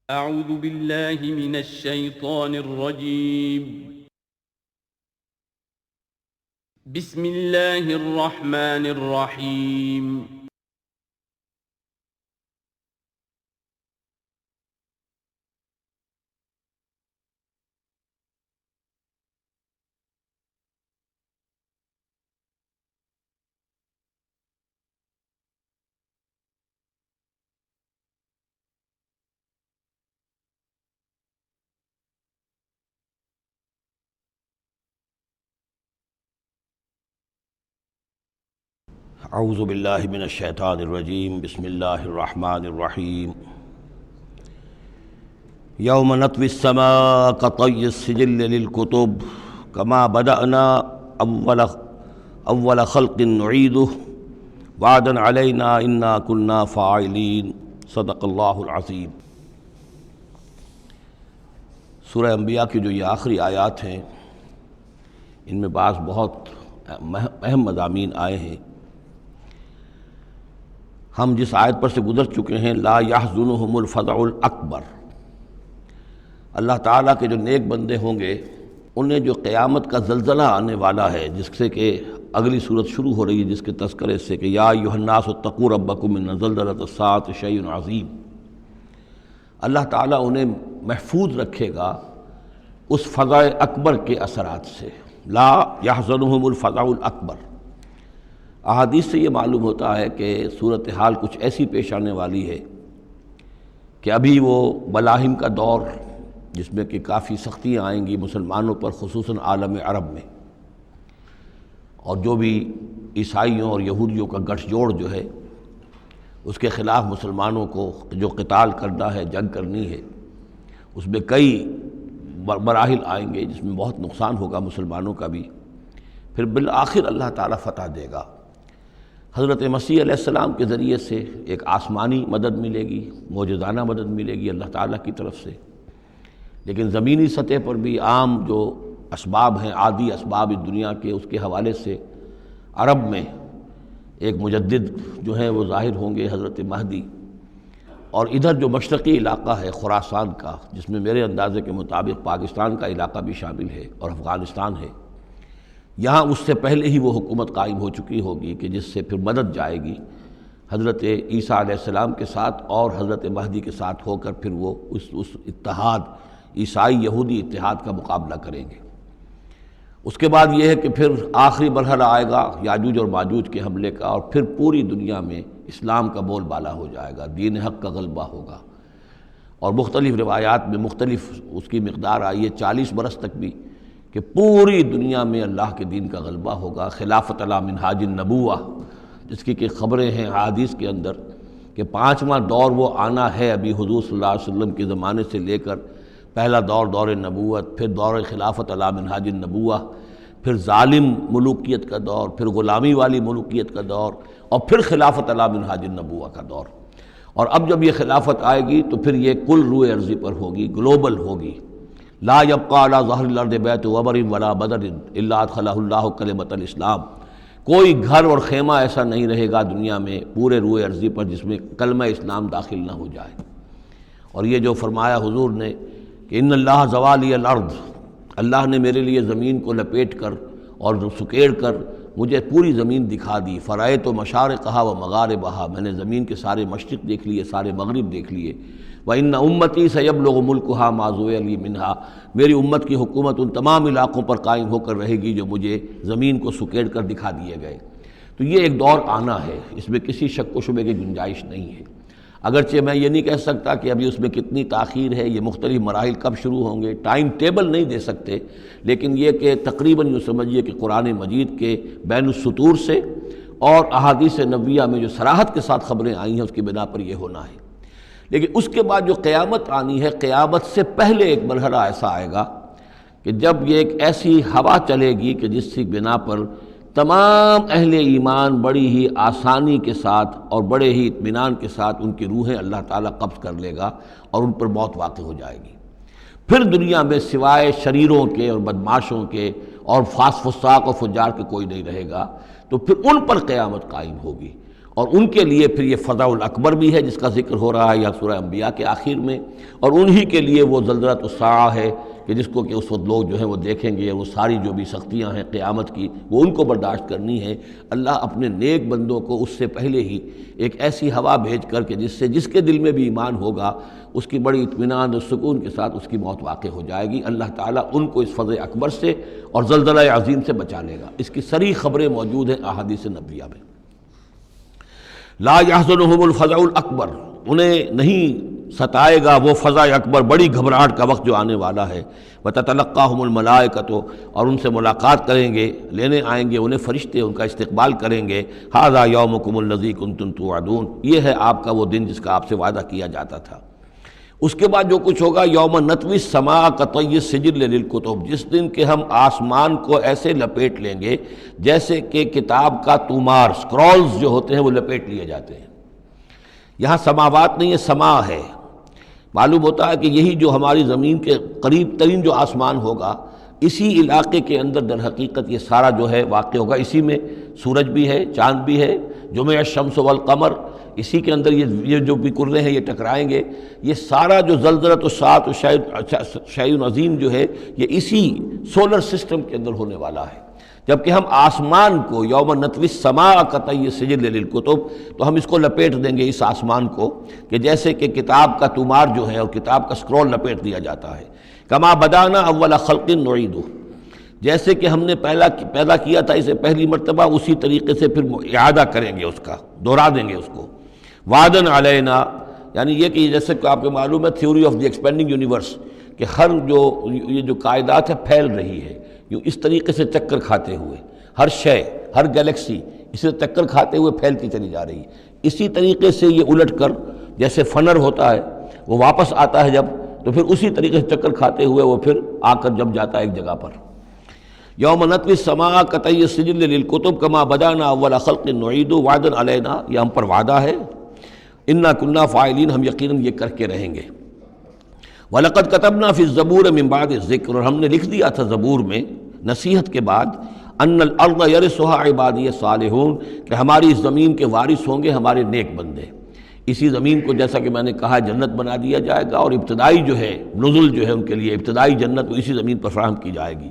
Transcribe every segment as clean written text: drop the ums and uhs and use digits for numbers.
اعوذ باللہ من الشیطان الرجیم بسم اللہ الرحمن الرحیم اعوذ باللہ من الشیطان الرجیم بسم اللہ الرحمن الرحیم یوم نطوی السماء کطی السجل للکتب کما بدأنا اول خلق نعیدہ وعدا علینا انا کنا فاعلین صدق اللہ العظیم۔ سورہ انبیاء کی جو یہ آخری آیات ہیں ان میں بعض بہت اہم مضامین آئے ہیں۔ ہم جس آیت پر سے گزر چکے ہیں لا یحزنہم الفزع الاکبر، اللہ تعالیٰ کے جو نیک بندے ہوں گے انہیں جو قیامت کا زلزلہ آنے والا ہے، جس سے کہ اگلی صورت شروع ہو رہی ہے جس کے تذکرے سے کہ یا ایھا الناس اتقوا ربکم ان زلزلۃ الساعۃ شیء عظیم، اللہ تعالیٰ انہیں محفوظ رکھے گا اس فزع اکبر کے اثرات سے۔ لا یحزنہم الفزع الاکبر، احادیث سے یہ معلوم ہوتا ہے کہ صورتحال کچھ ایسی پیش آنے والی ہے کہ ابھی وہ ملاحم کا دور جس میں کہ کافی سختیاں آئیں گی مسلمانوں پر، خصوصاً عالم عرب میں، اور جو بھی عیسائیوں اور یہودیوں کا گٹھ جوڑ جو ہے اس کے خلاف مسلمانوں کو جو قتال کرنا ہے، جنگ کرنی ہے، اس میں کئی مراحل آئیں گے جس میں بہت نقصان ہوگا مسلمانوں کا بھی، پھر بالآخر اللہ تعالیٰ فتح دے گا۔ حضرت مسیح علیہ السلام کے ذریعے سے ایک آسمانی مدد ملے گی، معجزانہ مدد ملے گی اللہ تعالیٰ کی طرف سے، لیکن زمینی سطح پر بھی عام جو اسباب ہیں، عادی اسباب اس دنیا کے، اس کے حوالے سے عرب میں ایک مجدد جو ہے وہ ظاہر ہوں گے، حضرت مہدی، اور ادھر جو مشرقی علاقہ ہے خراسان کا، جس میں میرے اندازے کے مطابق پاکستان کا علاقہ بھی شامل ہے اور افغانستان ہے، یہاں اس سے پہلے ہی وہ حکومت قائم ہو چکی ہوگی کہ جس سے پھر مدد جائے گی حضرت عیسیٰ علیہ السلام کے ساتھ اور حضرت مہدی کے ساتھ ہو کر، پھر وہ اس اتحاد عیسائی یہودی اتحاد کا مقابلہ کریں گے۔ اس کے بعد یہ ہے کہ پھر آخری مرحلہ آئے گا یاجوج اور ماجوج کے حملے کا، اور پھر پوری دنیا میں اسلام کا بول بالا ہو جائے گا، دین حق کا غلبہ ہوگا، اور مختلف روایات میں مختلف اس کی مقدار آئی ہے 40 برس تک بھی، کہ پوری دنیا میں اللہ کے دین کا غلبہ ہوگا۔ خلافت علی منہاج النبوہ، جس کی کہ خبریں ہیں حدیث کے اندر کہ 5واں دور وہ آنا ہے ابھی حضور صلی اللہ علیہ وسلم کے زمانے سے لے کر، پہلا دور دور نبوت، پھر دور خلافت علی منہاج النبوہ، پھر ظالم ملوکیت کا دور، پھر غلامی والی ملوکیت کا دور، اور پھر خلافت علی منہاج النبوہ کا دور۔ اور اب جب یہ خلافت آئے گی تو پھر یہ کل روئے ارضی پر ہوگی، گلوبل ہوگی۔ لا یبقى علی ظہر الارض بیت وبر ولا بدر الا ادخلہ اللہ کلمۃ الاسلام، کوئی گھر اور خیمہ ایسا نہیں رہے گا دنیا میں پورے روئے ارضی پر جس میں کلمہ اسلام داخل نہ ہو جائے۔ اور یہ جو فرمایا حضور نے کہ ان اللہ زوالی الارض، اللہ نے میرے لیے زمین کو لپیٹ کر اور سکیڑ کر مجھے پوری زمین دکھا دی، فرأیت مشارقہا و مغاربہا، میں نے زمین کے سارے مشرق دیکھ لیے، سارے مغرب دیکھ لیے۔ وَإِنَّ أُمَّتِي سَيَبْلُغُ مُلْكُهَا مَا زُوِّيَ لِي مِنْهَا، میری امت کی حکومت ان تمام علاقوں پر قائم ہو کر رہے گی جو مجھے زمین کو سکیڑ کر دکھا دیے گئے۔ تو یہ ایک دور آنا ہے، اس میں کسی شک و شبے کی گنجائش نہیں ہے۔ اگرچہ میں یہ نہیں کہہ سکتا کہ ابھی اس میں کتنی تاخیر ہے، یہ مختلف مراحل کب شروع ہوں گے، ٹائم ٹیبل نہیں دے سکتے، لیکن یہ کہ تقریباً یوں سمجھیے کہ قرآن مجید کے بین السطور سے اور احادیث نبویہ میں جو صراحت کے ساتھ خبریں آئی ہیں اس کی بنا پر یہ ہونا ہے۔ لیکن اس کے بعد جو قیامت آنی ہے، قیامت سے پہلے ایک مرحلہ ایسا آئے گا کہ جب یہ ایک ایسی ہوا چلے گی کہ جس کی بنا پر تمام اہل ایمان بڑی ہی آسانی کے ساتھ اور بڑے ہی اطمینان کے ساتھ ان کی روحیں اللہ تعالیٰ قبض کر لے گا اور ان پر موت واقع ہو جائے گی۔ پھر دنیا میں سوائے شریروں کے اور بدماشوں کے اور فساق و فجار کے کوئی نہیں رہے گا، تو پھر ان پر قیامت قائم ہوگی۔ اور ان کے لیے پھر یہ فضاء الاکبر بھی ہے جس کا ذکر ہو رہا ہے یا سورہ انبیاء کے آخر میں، اور انہی کے لیے وہ زلزلۃ الساعہ ہے کہ جس کو کہ اس وقت لوگ جو ہیں وہ دیکھیں گے، وہ ساری جو بھی سختیاں ہیں قیامت کی وہ ان کو برداشت کرنی ہے۔ اللہ اپنے نیک بندوں کو اس سے پہلے ہی ایک ایسی ہوا بھیج کر کے جس کے دل میں بھی ایمان ہوگا اس کی بڑی اطمینان اور سکون کے ساتھ اس کی موت واقع ہو جائے گی۔ اللہ تعالیٰ ان کو اس فضح اکبر سے اور زلزلہ عظیم سے بچا لے گا۔ اس کی صریح خبریں موجود ہیں احادیث نبویہ میں۔ لا يحزنهم الفزع الاکبر، انہیں نہیں ستائے گا وہ فزع اکبر، بڑی گھبراہٹ کا وقت جو آنے والا ہے۔ وتتلقاهم الملائکۃ، اور ان سے ملاقات کریں گے، لینے آئیں گے انہیں فرشتے، ان کا استقبال کریں گے۔ ھذا یومکم الذی کنتم توعدون، یہ ہے آپ کا وہ دن جس کا آپ سے وعدہ کیا جاتا تھا۔ اس کے بعد جو کچھ ہوگا، یوم نطوی السماء کطی السجل للکتب، جس دن کہ ہم آسمان کو ایسے لپیٹ لیں گے جیسے کہ کتاب کا تومار، سکرولز جو ہوتے ہیں وہ لپیٹ لیے جاتے ہیں۔ یہاں سماوات نہیں ہے، سما ہے۔ معلوم ہوتا ہے کہ یہی جو ہماری زمین کے قریب ترین جو آسمان ہوگا، اسی علاقے کے اندر در حقیقت یہ سارا جو ہے واقع ہوگا۔ اسی میں سورج بھی ہے، چاند بھی ہے، جمع الشمس والقمر، اسی کے اندر یہ جو بھی کرے ہیں یہ ٹکرائیں گے۔ یہ سارا جو زلزلۃ الساعۃ شیء عظیم جو ہے یہ اسی سولر سسٹم کے اندر ہونے والا ہے۔ جبکہ ہم آسمان کو یوم نطوی السماء کطی السجل للکتب، تو ہم اس کو لپیٹ دیں گے، اس آسمان کو، کہ جیسے کہ کتاب کا تومار جو ہے اور کتاب کا سکرول لپیٹ دیا جاتا ہے۔ کما بدانا اول خلق نعیدہ، جیسے کہ ہم نے پیدا کیا تھا اسے پہلی مرتبہ، اسی طریقے سے پھر اعادہ کریں گے، اس کا دوہرا دیں گے اس کو۔ وعدن علینا، یعنی یہ کہ جیسے کہ آپ کو معلوم ہے theory of the expanding universe, کہ ہر یہ جو کائنات ہے پھیل رہی ہے یوں اس طریقے سے چکر کھاتے ہوئے، ہر شے، ہر گلیکسی اسے چکر کھاتے ہوئے پھیلتی چلی جا رہی ہے۔ اسی طریقے سے یہ الٹ کر جیسے فنر ہوتا ہے وہ واپس آتا ہے جب، تو پھر اسی طریقے سے چکر کھاتے ہوئے وہ پھر آ کر جب جاتا ہے ایک جگہ پر۔ یوم نطوی السماء کطی السجل للکتب کما بدانا اول خلق نعید وعدا علینا، یہ ہم پر وعدہ ہے۔ انا کنا فاعلین، ہم یقیناً یہ کر کے رہیں گے۔ وَلَقَدْ كَتَبْنَا فِي الزَّبُورِ مِن بَعْدِ الذِّكْرِ، اور ہم نے لکھ دیا تھا زبور میں نصیحت کے بعد، أَنَّ الْأَرْضَ يَرِثُهَا عِبَادِيَ الصَّالِحُونَ، کہ ہماری اس زمین کے وارث ہوں گے ہمارے نیک بندے۔ اسی زمین کو جیسا کہ میں نے کہا جنت بنا دیا جائے گا، اور ابتدائی جو ہے نزل جو ہے ان کے لیے ابتدائی جنت وہ اسی زمین پر فراہم کی جائے گی۔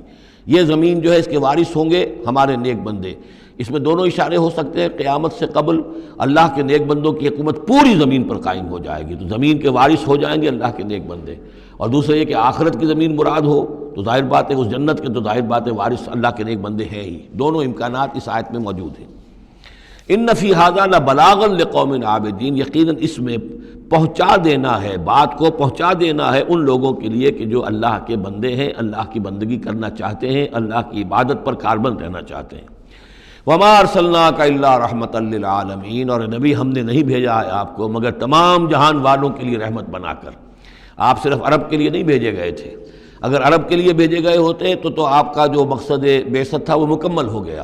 یہ زمین جو ہے اس کے وارث ہوں گے ہمارے نیک بندے۔ اس میں دونوں اشارے ہو سکتے ہیں، قیامت سے قبل اللہ کے نیک بندوں کی حکومت پوری زمین پر قائم ہو جائے گی، تو زمین کے وارث ہو جائیں گے اللہ کے نیک بندے۔ اور دوسرے یہ کہ آخرت کی زمین مراد ہو تو ظاہر بات ہے اس جنت کے تو ظاہر بات ہے وارث اللہ کے نیک بندے ہیں ہی۔ دونوں امکانات اس آیت میں موجود ہیں۔ ان فی ھذا لبلاغا لقوم عابدین، یقیناً اس میں پہنچا دینا ہے، بات کو پہنچا دینا ہے ان لوگوں کے لیے کہ جو اللہ کے بندے ہیں، اللہ کی بندگی کرنا چاہتے ہیں، اللہ کی عبادت پر کاربند رہنا چاہتے ہیں۔ وما ارسلناک الا رحمۃ للعالمین، اور نبی ہم نے نہیں بھیجا ہے آپ کو مگر تمام جہان والوں کے لیے رحمت بنا کر۔ آپ صرف عرب کے لیے نہیں بھیجے گئے تھے، اگر عرب کے لیے بھیجے گئے ہوتے تو آپ کا جو مقصد بعثت تھا وہ مکمل ہو گیا،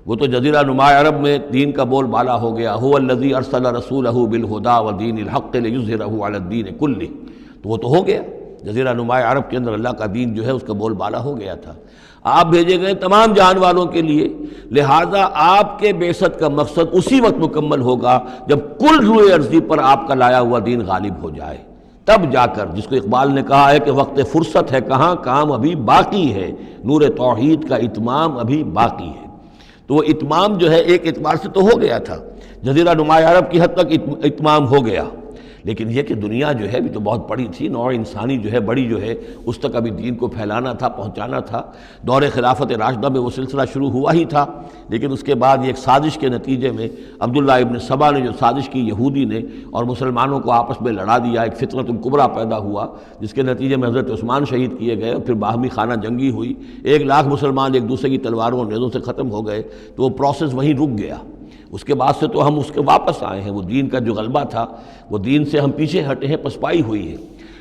وہ تو جزیرہ نما عرب میں دین کا بول بالا ہو گیا۔ هو الذی ارسل رسولہ بالہدی ودین الحق لیظہرہ علی الدین کلہ، تو وہ تو ہو گیا، جزیرہ نما عرب کے اندر اللہ کا دین جو ہے اس کا بول بالا ہو گیا تھا۔ آپ بھیجے گئے تمام جہان والوں کے لیے، لہذا آپ کے بعثت کا مقصد اسی وقت مکمل ہوگا جب کل روئے ارضی پر آپ کا لایا ہوا دین غالب ہو جائے، تب جا کر، جس کو اقبال نے کہا ہے کہ وقت فرصت ہے کہاں، کام ابھی باقی ہے، نور توحید کا اتمام ابھی باقی ہے۔ تو وہ اتمام جو ہے ایک اعتبار سے تو ہو گیا تھا، جزیرہ نما عرب کی حد تک اتمام ہو گیا، لیکن یہ کہ دنیا جو ہے ابھی تو بہت بڑی تھی، نوع انسانی جو ہے بڑی جو ہے اس تک ابھی دین کو پھیلانا تھا، پہنچانا تھا۔ دور خلافت راشدہ میں وہ سلسلہ شروع ہوا ہی تھا، لیکن اس کے بعد یہ ایک سازش کے نتیجے میں عبداللہ ابن سبا نے جو سازش کی یہودی نے، اور مسلمانوں کو آپس میں لڑا دیا، ایک فتنۃ الکبریٰ پیدا ہوا جس کے نتیجے میں حضرت عثمان شہید کیے گئے، اور پھر باہمی خانہ جنگی ہوئی، 1,00,000 مسلمان ایک دوسرے کی تلواروں اور نیزوں سے ختم ہو گئے، تو وہ پروسیس وہیں رک گیا۔ اس کے بعد سے تو ہم اس کے واپس آئے ہیں، وہ دین کا جو غلبہ تھا وہ دین سے ہم پیچھے ہٹے ہیں، پسپائی ہوئی ہے۔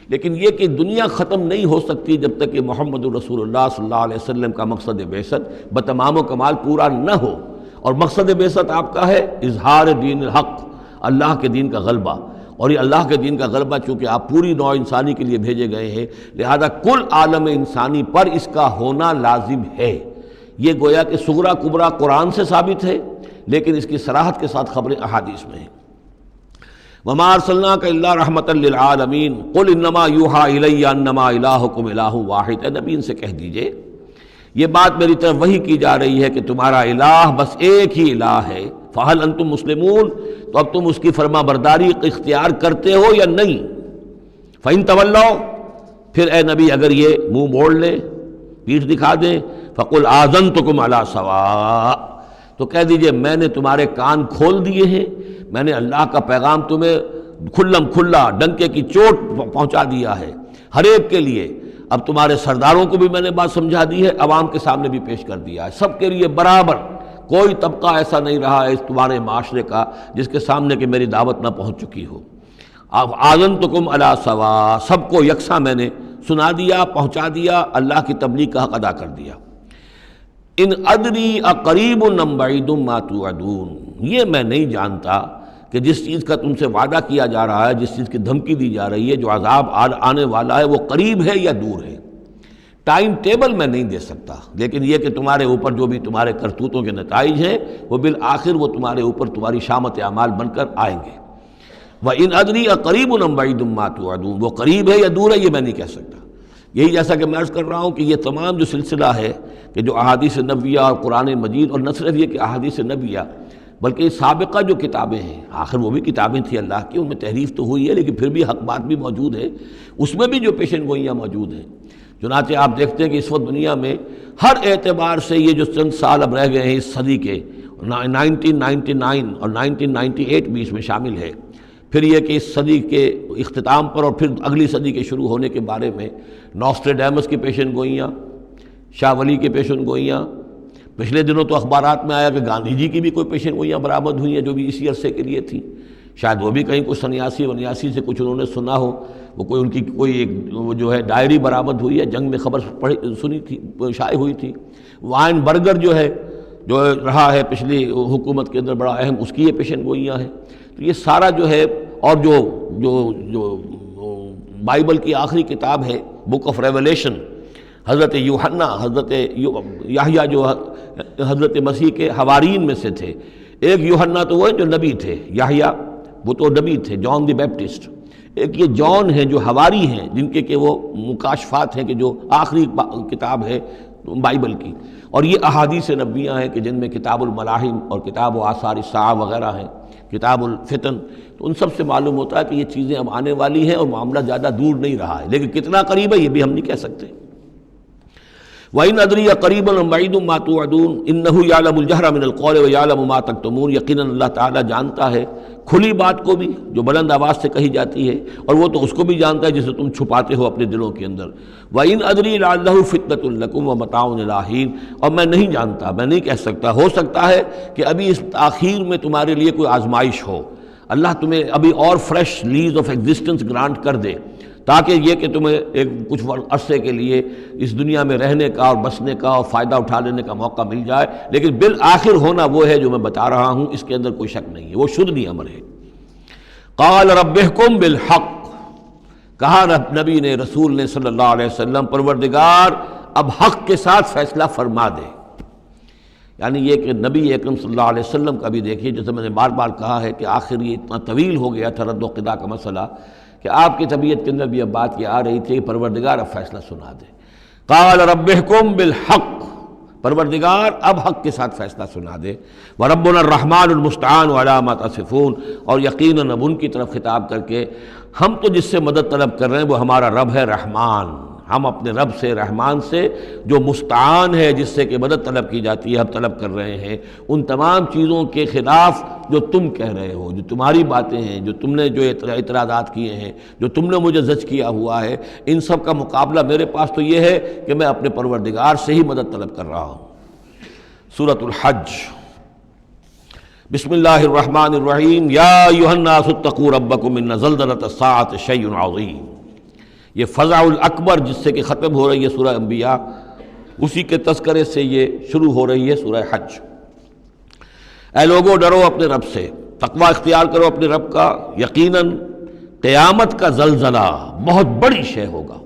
لیکن یہ کہ دنیا ختم نہیں ہو سکتی جب تک کہ محمد رسول اللہ صلی اللہ علیہ وسلم کا مقصد بعثت بتمام و کمال پورا نہ ہو، اور مقصد بعثت آپ کا ہے اظہار دین الحق، اللہ کے دین کا غلبہ، اور یہ اللہ کے دین کا غلبہ چونکہ آپ پوری نوع انسانی کے لیے بھیجے گئے ہیں، لہذا کل عالم انسانی پر اس کا ہونا لازم ہے۔ یہ گویا کہ صغریٰ کبریٰ قرآن سے ثابت ہے، لیکن اس کی صراحت کے ساتھ خبریں احادیث میں ہیں۔ وما ارسلناک الا رحمۃ للعالمین قل انما یوحی الی انما الہکم الہ واحد، اے نبی ان سے کہہ دیجئے یہ بات میری طرف وحی کی جا رہی ہے کہ تمہارا الہ بس ایک ہی الہ ہے، فہل انتم مسلمون، تو اب تم اس کی فرما برداری اختیار کرتے ہو یا نہیں؟ فإن تولوا، پھر اے نبی اگر یہ منہ موڑ لیں، پیٹھ دکھا دیں، فقل آذنتکم علی سواء، تو کہہ دیجئے میں نے تمہارے کان کھول دیے ہیں، میں نے اللہ کا پیغام تمہیں کھلم کھلا ڈنکے کی چوٹ پہنچا دیا ہے ہر ایک کے لیے۔ اب تمہارے سرداروں کو بھی میں نے بات سمجھا دی ہے، عوام کے سامنے بھی پیش کر دیا ہے، سب کے لیے برابر، کوئی طبقہ ایسا نہیں رہا ہے اس تمہارے معاشرے کا جس کے سامنے کہ میری دعوت نہ پہنچ چکی ہو۔ اب آذنتکم علی سواء، سب کو یکساں میں نے سنا دیا، پہنچا دیا، اللہ کی تبلیغ کا حق ادا کر دیا۔ ان ادری اقریب ام بعید ما توعدون، یہ میں نہیں جانتا کہ جس چیز کا تم سے وعدہ کیا جا رہا ہے، جس چیز کی دھمکی دی جا رہی ہے، جو عذاب آنے والا ہے، وہ قریب ہے یا دور ہے۔ ٹائم ٹیبل میں نہیں دے سکتا، لیکن یہ کہ تمہارے اوپر جو بھی تمہارے کرتوتوں کے نتائج ہیں وہ بالآخر وہ تمہارے اوپر تمہاری شامت اعمال بن کر آئیں گے۔ وَإِنْ أَدْرِي أَقَرِيبٌ أَمْ بَعِيدٌ مَا تُوعَدُونَ، وہ قریب ہے یا دور ہے یہ میں نہیں کہہ سکتا۔ یہی جیسا کہ میں عرض کر رہا ہوں کہ یہ تمام جو سلسلہ ہے کہ جو احادیث نبویہ اور قرآن مجید، اور نہ صرف یہ کہ احادیث نبویہ بلکہ سابقہ جو کتابیں ہیں، آخر وہ بھی کتابیں تھیں اللہ کی، ان میں تحریف تو ہوئی ہے لیکن پھر بھی حق بات بھی موجود ہے، اس میں بھی جو پیشن گوئیاں موجود ہیں۔ چنانچہ آپ دیکھتے ہیں کہ اس وقت دنیا میں ہر اعتبار سے یہ جو چند سال اب رہ گئے ہیں اس صدی کے، 1999 اور 1998 بھی اس میں شامل ہے، پھر یہ کہ اس صدی کے اختتام پر اور پھر اگلی صدی کے شروع ہونے کے بارے میں نوسٹریڈیمس کی پیشن گوئیاں، شاہ ولی کی پیشن گوئیاں، پچھلے دنوں تو اخبارات میں آیا کہ گاندھی جی کی بھی کوئی پیشن گوئیاں برآمد ہوئی ہیں جو بھی اسی عرصے کے لیے تھیں، شاید وہ بھی کہیں کچھ سنیاسی ونیاسی سے کچھ انہوں نے سنا ہو، وہ کوئی ان کی کوئی ایک وہ جو ہے ڈائری برآمد ہوئی ہے، جنگ میں خبر سنی تھی، شائع ہوئی تھی۔ وائن برگر جو ہے جو رہا ہے پچھلی حکومت کے اندر بڑا اہم، اس کی یہ پیشن گوئیاں ہیں۔ تو یہ سارا جو ہے، اور جو بائبل کی آخری کتاب ہے بک آف ریولیشن، حضرت یوحنا، حضرت یحییٰ جو حضرت مسیح کے حوارین میں سے تھے، ایک یوحنا تو وہ جو نبی تھے، یحییٰ وہ تو نبی تھے، جان دی بیپٹسٹ، ایک یہ جان ہیں جو حواری ہیں جن کے کہ وہ مکاشفات ہیں کہ جو آخری کتاب ہے بائبل کی، اور یہ احادیث نبویہ ہیں کہ جن میں کتاب الملاحم اور کتاب و آثار الساعہ وغیرہ ہیں، کتاب الفتن، تو ان سب سے معلوم ہوتا ہے کہ یہ چیزیں اب آنے والی ہیں اور معاملہ زیادہ دور نہیں رہا ہے، لیکن کتنا قریب ہے یہ بھی ہم نہیں کہہ سکتے۔ وَإِنْ أَدْرِي أَقَرِيبٌ أَمْ بَعِيدٌ مَا تُوعَدُونَ إِنَّهُ يَعْلَمُ الْجَهْرَ مِنَ الْقَوْلِ وَيَعْلَمُ مَا تَكْتُمُونَ، یقیناً اللہ تعالیٰ جانتا ہے کھلی بات کو بھی جو بلند آواز سے کہی جاتی ہے، اور وہ تو اس کو بھی جانتا ہے جسے تم چھپاتے ہو اپنے دلوں کے اندر۔ وَإِنْ أَدْرِي لَعَلَّهُ فِتْنَةٌ لَكُمْ وَمَتَاعٌ إِلَىٰ حِينٍ، اور میں نہیں جانتا، میں نہیں کہہ سکتا، ہو سکتا ہے کہ ابھی اس تاخیر میں تمہارے لیے کوئی آزمائش ہو، اللہ تمہیں ابھی اور fresh lease of existence grant کر دے، تاکہ یہ کہ تمہیں ایک کچھ عرصے کے لیے اس دنیا میں رہنے کا اور بسنے کا اور فائدہ اٹھا لینے کا موقع مل جائے، لیکن بالآخر ہونا وہ ہے جو میں بتا رہا ہوں، اس کے اندر کوئی شک نہیں ہے، وہ شدنی امر ہے۔ قال رب احکم بالحق، کہا نبی نے، رسول نے صلی اللہ علیہ وسلم، پروردگار اب حق کے ساتھ فیصلہ فرما دے۔ یعنی یہ کہ نبی اکرم صلی اللہ علیہ وسلم کا بھی دیکھیے، جیسے میں نے بار بار کہا ہے کہ آخر یہ اتنا طویل ہو گیا تھا رد و قضا کا مسئلہ کہ آپ کی طبیعت کے اندر بھی اب بات یہ آ رہی تھی کہ پروردگار اب فیصلہ سنا دے۔ قال رب احکم بالحق، پروردگار اب حق کے ساتھ فیصلہ سنا دے۔ وربنا الرحمن المستعان علی ما تصفون، اور یقیناً اب ان کی طرف خطاب کر کے، ہم تو جس سے مدد طلب کر رہے ہیں وہ ہمارا رب ہے رحمان، ہم اپنے رب سے رحمان سے جو مستعان ہے، جس سے کہ مدد طلب کی جاتی ہے، ہم طلب کر رہے ہیں ان تمام چیزوں کے خلاف جو تم کہہ رہے ہو، جو تمہاری باتیں ہیں، جو تم نے جو اعتراضات کیے ہیں، جو تم نے مجھے زج کیا ہوا ہے، ان سب کا مقابلہ میرے پاس تو یہ ہے کہ میں اپنے پروردگار سے ہی مدد طلب کر رہا ہوں۔ سورۃ الحج، بسم اللہ الرحمن الرحیم، یا ایھا الناس اتقوا ربکم ان زلزلۃ الساعۃ شیء عظیم۔ یہ فزع الاکبر جس سے کہ ختم ہو رہی ہے سورہ انبیاء، اسی کے تذکرے سے یہ شروع ہو رہی ہے سورہ حج۔ اے لوگو ڈرو اپنے رب سے، تقوی اختیار کرو اپنے رب کا، یقیناً قیامت کا زلزلہ بہت بڑی شے ہوگا۔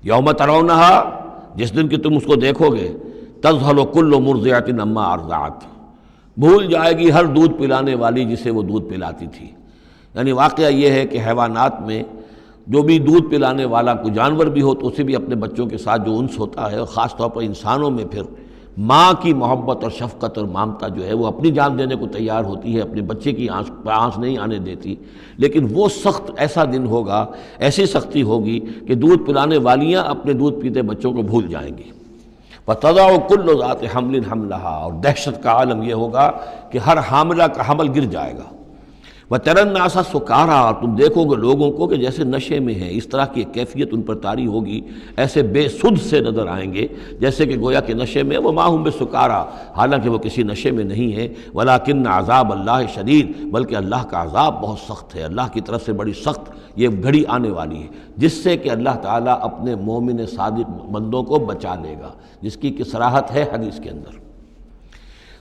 یوم ترونہا، جس دن کہ تم اس کو دیکھو گے، تذہل کل مرضعۃ عما ارضعت، بھول جائے گی ہر دودھ پلانے والی جسے وہ دودھ پلاتی تھی۔ یعنی واقعہ یہ ہے کہ حیوانات میں جو بھی دودھ پلانے والا کوئی جانور بھی ہو تو اسے بھی اپنے بچوں کے ساتھ جو انس ہوتا ہے، اور خاص طور پر انسانوں میں پھر ماں کی محبت اور شفقت اور ممتا جو ہے وہ اپنی جان دینے کو تیار ہوتی ہے، اپنے بچے کی آنچ نہیں آنے دیتی۔ لیکن وہ سخت ایسا دن ہوگا، ایسی سختی ہوگی کہ دودھ پلانے والیاں اپنے دودھ پیتے بچوں کو بھول جائیں گی۔ وَتَضَعُ كُلُّ ذَاتِ حَمْلٍ حَمْلَهَا، اور دہشت کا عالم یہ ہوگا کہ ہر حاملہ کا حمل گر جائے گا۔ وَتَرَى النَّاسَ سُكَارَىٰ، اور تم دیکھو گے لوگوں کو کہ جیسے نشے میں ہیں، اس طرح کی ایک کیفیت ان پر طاری ہوگی، ایسے بے سدھ سے نظر آئیں گے جیسے کہ گویا کہ نشے میں، وَمَا هُم بِسُكَارَىٰ، حالانکہ وہ کسی نشے میں نہیں ہیں، وَلَٰكِنَّ عَذَابَ اللَّهِ شَدِيدٌ، بلکہ اللہ کا عذاب بہت سخت ہے، اللہ کی طرف سے بڑی سخت یہ گھڑی آنے والی ہے جس سے کہ اللہ تعالیٰ اپنے مومن صادق بندوں کو بچا لے گا، جس کی صراحت ہے حدیث کے اندر۔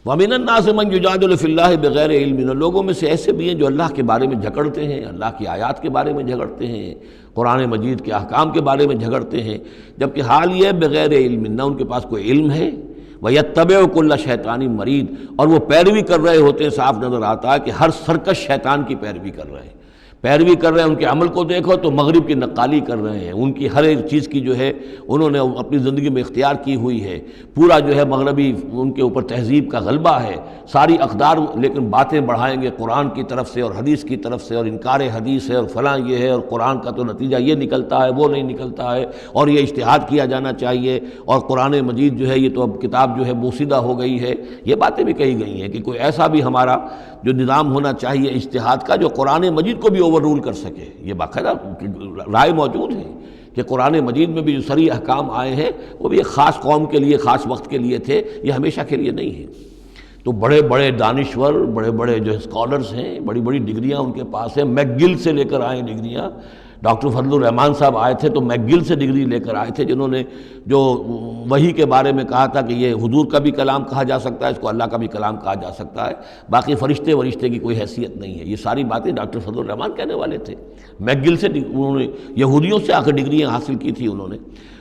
وَمِنَ النَّاسِ مَن يُجَادِلُ فِي اللَّهِ بِغَيْرِ عِلْمٍ، لوگوں میں سے ایسے بھی ہیں جو اللہ کے بارے میں جھگڑتے ہیں، اللہ کی آیات کے بارے میں جھگڑتے ہیں، قرآن مجید کے احکام کے بارے میں جھگڑتے ہیں، جبکہ حال یہ ہے بغیر علم، نہ ان کے پاس کوئی علم ہے، وَيَتَّبِعُ كُلَّ شَيْطَانٍ مَرِيدٍ، اور وہ پیروی کر رہے ہوتے ہیں، صاف نظر آتا ہے کہ ہر سرکش شیطان کی پیروی کر رہے ہیں، ان کے عمل کو دیکھو تو مغرب کی نقالی کر رہے ہیں، ان کی ہر ایک چیز کی جو ہے انہوں نے اپنی زندگی میں اختیار کی ہوئی ہے، پورا جو ہے مغربی ان کے اوپر تہذیب کا غلبہ ہے، ساری اقدار، لیکن باتیں بڑھائیں گے قرآن کی طرف سے اور حدیث کی طرف سے، اور انکار حدیث ہے اور فلاں یہ ہے، اور قرآن کا تو نتیجہ یہ نکلتا ہے، وہ نہیں نکلتا ہے، اور یہ اجتہاد کیا جانا چاہیے، اور قرآن مجید جو ہے یہ تو اب کتاب جو ہے بوسیدہ ہو گئی ہے، یہ باتیں بھی کہی گئی ہیں کہ کوئی ایسا بھی ہمارا جو نظام ہونا چاہیے اجتہاد کا جو قرآن مجید کو بھی اوور رول کر سکے، یہ باقاعدہ رائے موجود ہے کہ قرآن مجید میں بھی جو صریح احکام آئے ہیں وہ بھی ایک خاص قوم کے لیے، خاص وقت کے لیے تھے، یہ ہمیشہ کے لیے نہیں ہے۔ تو بڑے بڑے دانشور، بڑے بڑے جو اسکالرز ہیں، بڑی بڑی ڈگریاں ان کے پاس ہیں، میک گل سے لے کر آئے ڈگریاں، ڈاکٹر فضل الرحمان صاحب آئے تھے تو میک گل سے ڈگری لے کر آئے تھے، جنہوں نے جو وحی کے بارے میں کہا تھا کہ یہ حضور کا بھی کلام کہا جا سکتا ہے، اس کو اللہ کا بھی کلام کہا جا سکتا ہے، باقی فرشتے کی کوئی حیثیت نہیں ہے، یہ ساری باتیں ڈاکٹر فضل الرحمان کہنے والے تھے۔ میک گل سے انہوں نے یہودیوں سے آ کر ڈگریاں حاصل کی تھی انہوں نے،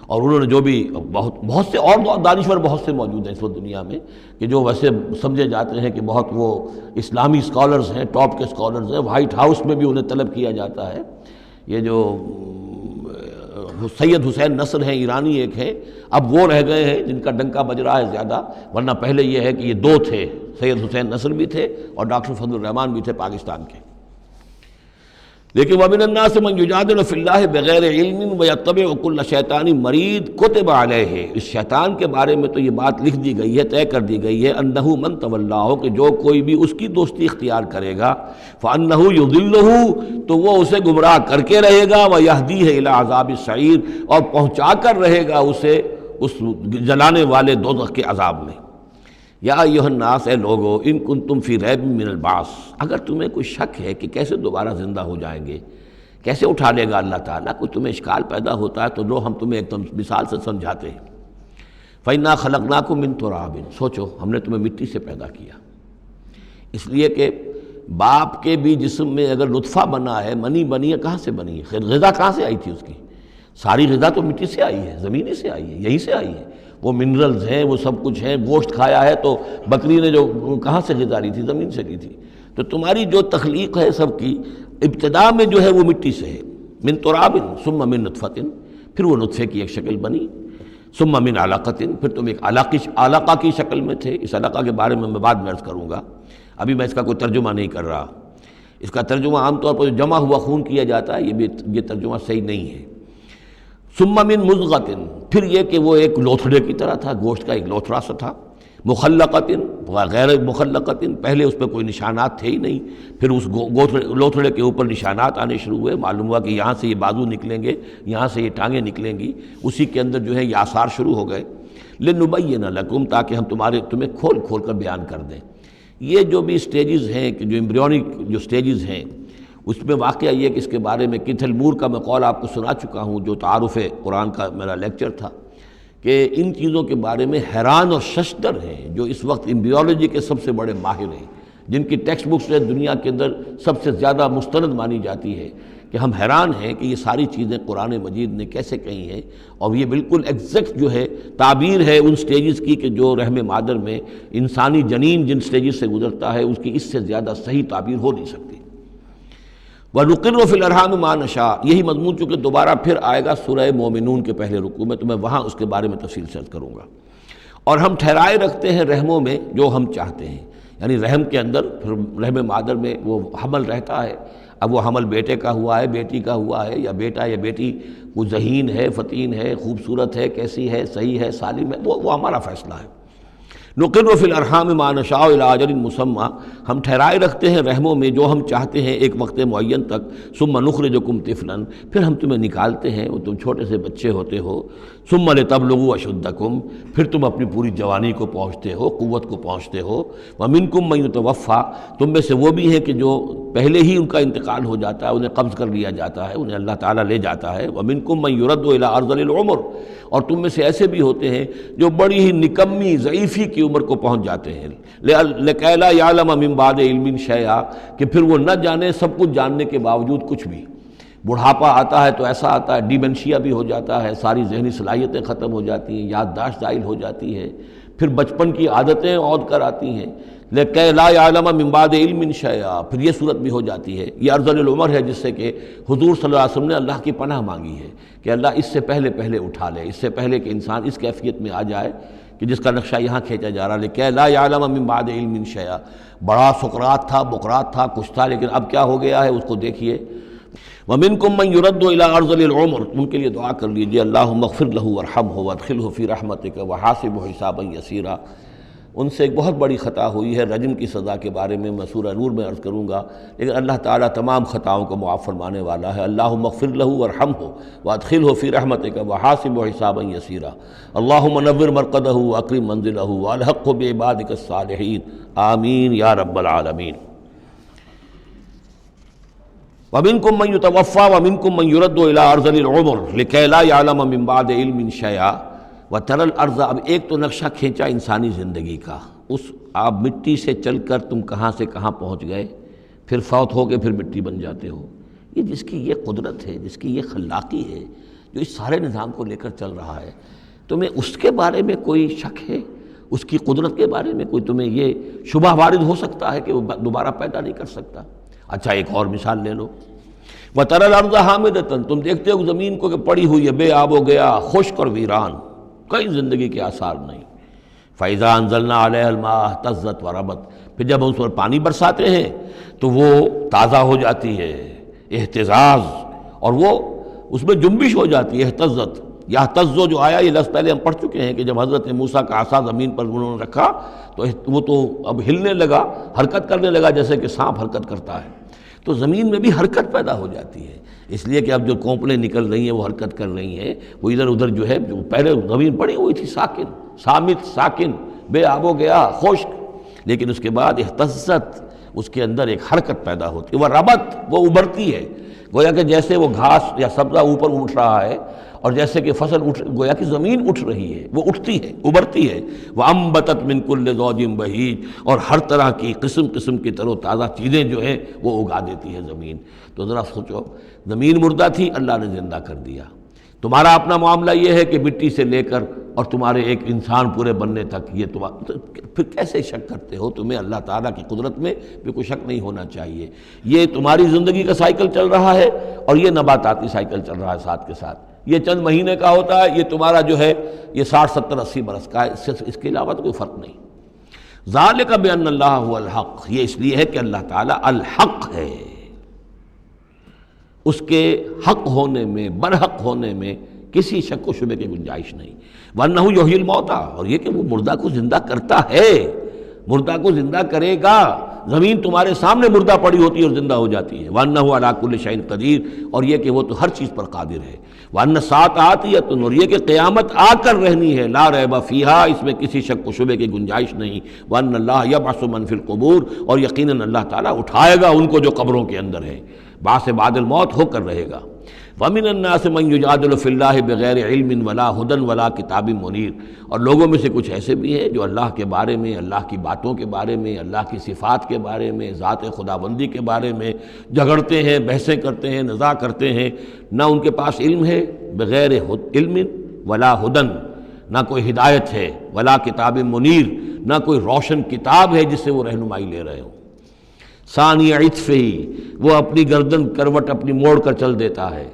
اور انہوں نے جو بھی بہت سے اور دانشور بہت سے موجود ہیں اس وقت دنیا میں کہ جو ویسے سمجھے جاتے ہیں کہ بہت وہ اسلامی اسکالرز ہیں، ٹاپ کے اسکالرز ہیں، وائٹ ہاؤس میں بھی انہیں طلب کیا جاتا ہے۔ یہ جو سید حسین نصر ہیں ایرانی ایک ہیں، اب وہ رہ گئے ہیں جن کا ڈنکا بج رہا ہے زیادہ، ورنہ پہلے یہ ہے کہ یہ دو تھے، سید حسین نصر بھی تھے اور ڈاکٹر فضل الرحمان بھی تھے پاکستان کے۔ لیکن وَمِنَ النَّاسِ مَن يُجَادِلُ فِي اللَّهِ بِغَيْرِ عِلْمٍ وَيَتَّبِعُ كُلَّ شَيْطَانٍ مَرِيدٍ كُتِبَ عَلَيْهِ، اس شیطان کے بارے میں تو یہ بات لکھ دی گئی ہے، طے کر دی گئی ہے، أَنَّهُ مَن تَوَلَّاهُ، کہ جو کوئی بھی اس کی دوستی اختیار کرے گا، فَأَنَّهُ يُضِلُّهُ، تو وہ اسے گمراہ کر کے رہے گا، وَيَهْدِيهِ إِلَىٰ عَذَابِ السَّعِيرِ، اور پہنچا کر رہے گا اسے اس جلانے والے دوزخ کے عذاب میں۔ یا ایھا الناس، اے لوگو، ان کنتم فی ریب من البعث، اگر تمہیں کوئی شک ہے کہ کیسے دوبارہ زندہ ہو جائیں گے، کیسے اٹھا لے گا اللہ تعالیٰ، کوئی تمہیں اشکال پیدا ہوتا ہے تو لو ہم تمہیں ایک مثال سے سمجھاتے ہیں۔ فَإِنَّا خَلَقْنَاكُم مِّن تُرَابٍ، سوچو ہم نے تمہیں مٹی سے پیدا کیا، اس لیے کہ باپ کے بھی جسم میں اگر نطفہ بنا ہے، منی بنی ہے، کہاں سے بنی ہے؟ خیر غذا کہاں سے آئی تھی اس کی؟ ساری غذا تو مٹی سے آئی ہے، زمین سے آئی ہے، یہیں سے آئی ہے، وہ منرلز ہیں، وہ سب کچھ ہیں، گوشت کھایا ہے تو بکری نے جو کہاں سے غذا لی تھی؟ زمین سے لی تھی۔ تو تمہاری جو تخلیق ہے سب کی ابتدا میں جو ہے وہ مٹی سے ہے، من تراب ثم من نطفۃ، پھر وہ نطفے کی ایک شکل بنی، ثم من علقۃ، پھر تم ایک علقہ کی شکل میں تھے۔ اس علقہ کے بارے میں بعد میں عرض کروں گا، ابھی میں اس کا کوئی ترجمہ نہیں کر رہا، اس کا ترجمہ عام طور پر جمع ہوا خون کیا جاتا ہے، یہ ترجمہ صحیح نہیں ہے۔ ثم من مضغۃ، پھر یہ کہ وہ ایک لوتھڑے کی طرح تھا، گوشت کا ایک لوتھڑا سا تھا، مخلقۃ غیر مخلقۃ، پہلے اس پہ کوئی نشانات تھے ہی نہیں، پھر اس لوتھڑے کے اوپر نشانات آنے شروع ہوئے، معلوم ہوا کہ یہاں سے یہ بازو نکلیں گے، یہاں سے یہ ٹانگیں نکلیں گی، اسی کے اندر جو ہے یہ آثار شروع ہو گئے۔ لنبین لکم، تاکہ ہم تمہیں کھول کھول کر بیان کر دیں۔ یہ جو بھی سٹیجز ہیں، کہ جو ایمبریونک جو سٹیجز ہیں، اس میں واقعہ یہ کہ اس کے بارے میں کیتھل مور کا میں قول آپ کو سنا چکا ہوں، جو تعارف قرآن کا میرا لیکچر تھا، کہ ان چیزوں کے بارے میں حیران اور ششدر ہیں جو اس وقت ایمبریولوجی کے سب سے بڑے ماہر ہیں، جن کی ٹیکسٹ بکس دنیا کے اندر سب سے زیادہ مستند مانی جاتی ہے، کہ ہم حیران ہیں کہ یہ ساری چیزیں قرآن مجید نے کیسے کہی ہیں، اور یہ بالکل ایگزیکٹ جو ہے تعبیر ہے ان سٹیجز کی کہ جو رحم مادر میں انسانی جنین جن سٹیجز سے گزرتا ہے اس کی اس سے زیادہ صحیح تعبیر ہو نہیں سکتی۔ وَنُقِرُّ فِي الْأَرْحَامِ مَا نَشَاءُ، یہی مضمون چونکہ دوبارہ پھر آئے گا سورہ مومنون کے پہلے رکوع میں، تو میں وہاں اس کے بارے میں تفصیل سے عرض کروں گا۔ اور ہم ٹھہرائے رکھتے ہیں رحموں میں جو ہم چاہتے ہیں، یعنی رحم کے اندر پھر رحم مادر میں وہ حمل رہتا ہے، اب وہ حمل بیٹے کا ہوا ہے، بیٹی کا ہوا ہے، یا بیٹا یا بیٹی وہ ذہین ہے، فتین ہے، خوبصورت ہے، کیسی ہے، صحیح ہے، سالم ہے، وہ ہمارا فیصلہ ہے۔ نقر فی الارحام ما نشاء الی اجل مسمى، ہم ٹھہرائے رکھتے ہیں رحموں میں جو ہم چاہتے ہیں ایک وقت معین تک، ثم نخرجکم طفلا، پھر ہم تمہیں نکالتے ہیں اور تم چھوٹے سے بچے ہوتے ہو، ثم لتبلغوا اشدکم، پھر تم اپنی پوری جوانی کو پہنچتے ہو، قوت کو پہنچتے ہو، ومنکم من یتوفی، تم میں سے وہ بھی ہیں کہ جو پہلے ہی ان کا انتقال ہو جاتا ہے، انہیں قبض کر لیا جاتا ہے، انہیں اللہ تعالیٰ لے جاتا ہے، ومنکم من یرد الی ارذل العمر، اور تم میں سے ایسے بھی ہوتے ہیں جو بڑی ہی نکمی ضعیفی کی عمر کو پہنچ جاتے ہیں، لِكَيْ لَا يَعْلَمَ مِن بَعْدِ عِلْمٍ شَيْئًا، کہ پھر وہ نہ جانے سب کچھ جاننے کے باوجود کچھ بھی۔ بڑھاپا آتا ہے تو ایسا آتا ہے، ڈیمنشیا بھی ہو جاتا ہے، ساری ذہنی صلاحیتیں ختم ہو جاتی ہیں، یادداشت زائل ہو جاتی ہے، پھر بچپن کی عادتیں عود کر آتی ہیں، لِكَيْ لَا يَعْلَمَ مِن بَعْدِ عِلْمٍ شَيْئًا، پھر یہ صورت بھی ہو جاتی ہے۔ یہ ارذل العمر ہے جس سے کہ حضور صلی اللہ علیہ وسلم نے اللہ کی پناہ مانگی ہے کہ اللہ اس سے پہلے اٹھا لے، اس سے پہلے کہ انسان اس کیفیت میں آ جائے کہ جس کا نقشہ یہاں کھینچا جا رہا ہے، لِكَيْ لَا يَعْلَمَ مِن بَعْدِ عِلْمٍ شَيْئًا۔ بڑا سقراط تھا، بقراط تھا، کچھ تھا، لیکن اب کیا ہو گیا ہے اس کو دیکھیے۔ وَمِنْكُمْ مَنْ يُرَدُّ إِلَىٰ أَرْذَلِ الْعُمُرِ، ان کے لیے دعا کر لیجیے، اللہم اغفر لہ وارحمہ وادخلہ فی رحمتک وحاسبہ حسابا یسیرا۔ ان سے ایک بہت بڑی خطا ہوئی ہے، رجم کی سزا کے بارے میں میں سورہ نور میں عرض کروں گا، لیکن اللہ تعالیٰ تمام خطاؤں کو معاف فرمانے والا ہے۔ اللہم اغفر لہ وارحمہ وادخلہ فی رحمتک وحاسبہ حسابا یسیرا، اللہم نور مرقدہ واکرم منزلہ والحقہ بعبادک الصالحین، آمین یا رب العالمین۔ وَمِنْكُمْ مَنْ يُتَوَفَّى وَمِنْكُمْ مَنْ يُرَدُّ إِلَىٰ أَرْذَلِ الْعُمُرِ لِكَيْ لَا يَعْلَمَ مِن بَعْدِ عِلْمٍ شَيْئًا وَتَرَى الْأَرْضَ، اب ایک تو نقشہ کھینچا انسانی زندگی کا، اس آپ مٹی سے چل کر تم کہاں سے کہاں پہنچ گئے، پھر فوت ہو کے پھر مٹی بن جاتے ہو، یہ جس کی یہ قدرت ہے، جس کی یہ خلاقی ہے، جو اس سارے نظام کو لے کر چل رہا ہے، تمہیں اس کے بارے میں کوئی شک ہے؟ اس کی قدرت کے بارے میں کوئی تمہیں یہ شبہ وارد ہو سکتا ہے کہ وہ دوبارہ پیدا نہیں کر سکتا؟ اچھا ایک اور مثال لے لو، وَتَرَى الْأَرْضَ حَامِدَةً، تم دیکھتے ہو زمین کو کہ پڑی ہوئی ہے، بے آب و گیا، خشک اور ویران، کئی زندگی کے آثار نہیں۔ فَإِذَا أَنزَلْنَا عَلَيْهَا الْمَاءَ اهْتَزَّتْ وَرَبَتْ، پھر جب ہم اس پر پانی برساتے ہیں تو وہ تازہ ہو جاتی ہے، اہتزاز، اور وہ اس میں جنبش ہو جاتی ہے، اہتزت۔ یہتزو جو آیا یہ لفظ پہلے ہم پڑھ چکے ہیں کہ جب حضرت موسیٰ کا عصا زمین پر انہوں نے رکھا تو وہ تو اب ہلنے لگا، حرکت کرنے لگا جیسے کہ سانپ حرکت کرتا ہے، تو زمین میں بھی حرکت پیدا ہو جاتی ہے، اس لیے کہ اب جو کونپلیں نکل رہی ہیں وہ حرکت کر رہی ہیں، وہ ادھر ادھر جو ہے، جو پہلے زمین پڑی ہوئی تھی ساکن، صامت، ساکن، بے آب و گیا، خشک، لیکن اس کے بعد اہتزت، اس کے اندر ایک حرکت پیدا ہوتی ہے، وہ ربت، وہ ابھرتی ہے، گویا کہ جیسے وہ گھاس یا سبزہ اوپر اٹھ رہا ہے، اور جیسے کہ فصل گویا کہ زمین اٹھ رہی ہے، وہ اٹھتی ہے، ابھرتی ہے، وَأَنبَتَتْ مِن كُلِّ زَوْجٍ بَهِيجٍ، اور ہر طرح کی قسم قسم کی تر و تازہ چیزیں جو ہیں وہ اگا دیتی ہے زمین۔ تو ذرا سوچو، زمین مردہ تھی، اللہ نے زندہ کر دیا۔ تمہارا اپنا معاملہ یہ ہے کہ مٹی سے لے کر اور تمہارے ایک انسان پورے بننے تک، یہ پھر کیسے شک کرتے ہو؟ تمہیں اللہ تعالیٰ کی قدرت میں بھی کوئی شک نہیں ہونا چاہیے۔ یہ تمہاری زندگی کا سائیکل چل رہا ہے اور یہ نباتاتی سائیکل چل رہا ہے ساتھ کے ساتھ، یہ چند مہینے کا ہوتا ہے، یہ تمہارا جو ہے یہ 60 70 80 برس کا ہے، اس کے علاوہ تو کوئی فرق نہیں۔ ذالک بان اللہ هو الحق، یہ اس لیے ہے کہ اللہ تعالیٰ الحق ہے، اس کے حق ہونے میں، برحق ہونے میں کسی شک و شبے کی گنجائش نہیں۔ وَأَنَّهُ يُحْيِي الْمَوْتَى، اور یہ کہ وہ مردہ کو زندہ کرتا ہے، مردہ کو زندہ کرے گا۔ زمین تمہارے سامنے مردہ پڑی ہوتی ہے اور زندہ ہو جاتی ہے۔ وَأَنَّهُ عَلَىٰ كُلِّ شَيْءٍ قَدِيرٌ، اور یہ کہ وہ تو ہر چیز پر قادر ہے۔ وَأَنَّ السَّاعَةَ آتِيَةٌ، اور یہ کہ قیامت آ کر رہنی ہے، لا ریب فیہا، اس میں کسی شک و شبے کی گنجائش نہیں۔ وَأَنَّ اللَّهَ يَبْعَثُ مَن فِي الْقُبُورِ، اور یقیناً اللہ تعالیٰ اٹھائے گا ان کو جو قبروں کے اندر ہے۔ بعث بعد الموت ہو کر رہے گا۔ وَمِنَ النَّاسِ مَن يُجَادِلُ فِي اللَّهِ بِغَيْرِ عِلْمٍ وَلَا هُدًى وَلَا كِتَابٍ مُنِيرٍ، اور لوگوں میں سے کچھ ایسے بھی ہیں جو اللہ کے بارے میں، اللہ کی باتوں کے بارے میں، اللہ کی صفات کے بارے میں، ذات خداوندی کے بارے میں جھگڑتے ہیں، بحثیں کرتے ہیں، نزاع کرتے ہیں، نہ ان کے پاس علم ہے، بغیر علم ولا ہدن، نہ کوئی ہدایت ہے، ولا کتاب منیر، نہ کوئی روشن کتاب ہے جس سے وہ رہنمائی لے رہے ہوں۔ ثانی عطف ہی، وہ اپنی گردن کروٹ اپنی موڑ کر چل دیتا ہے،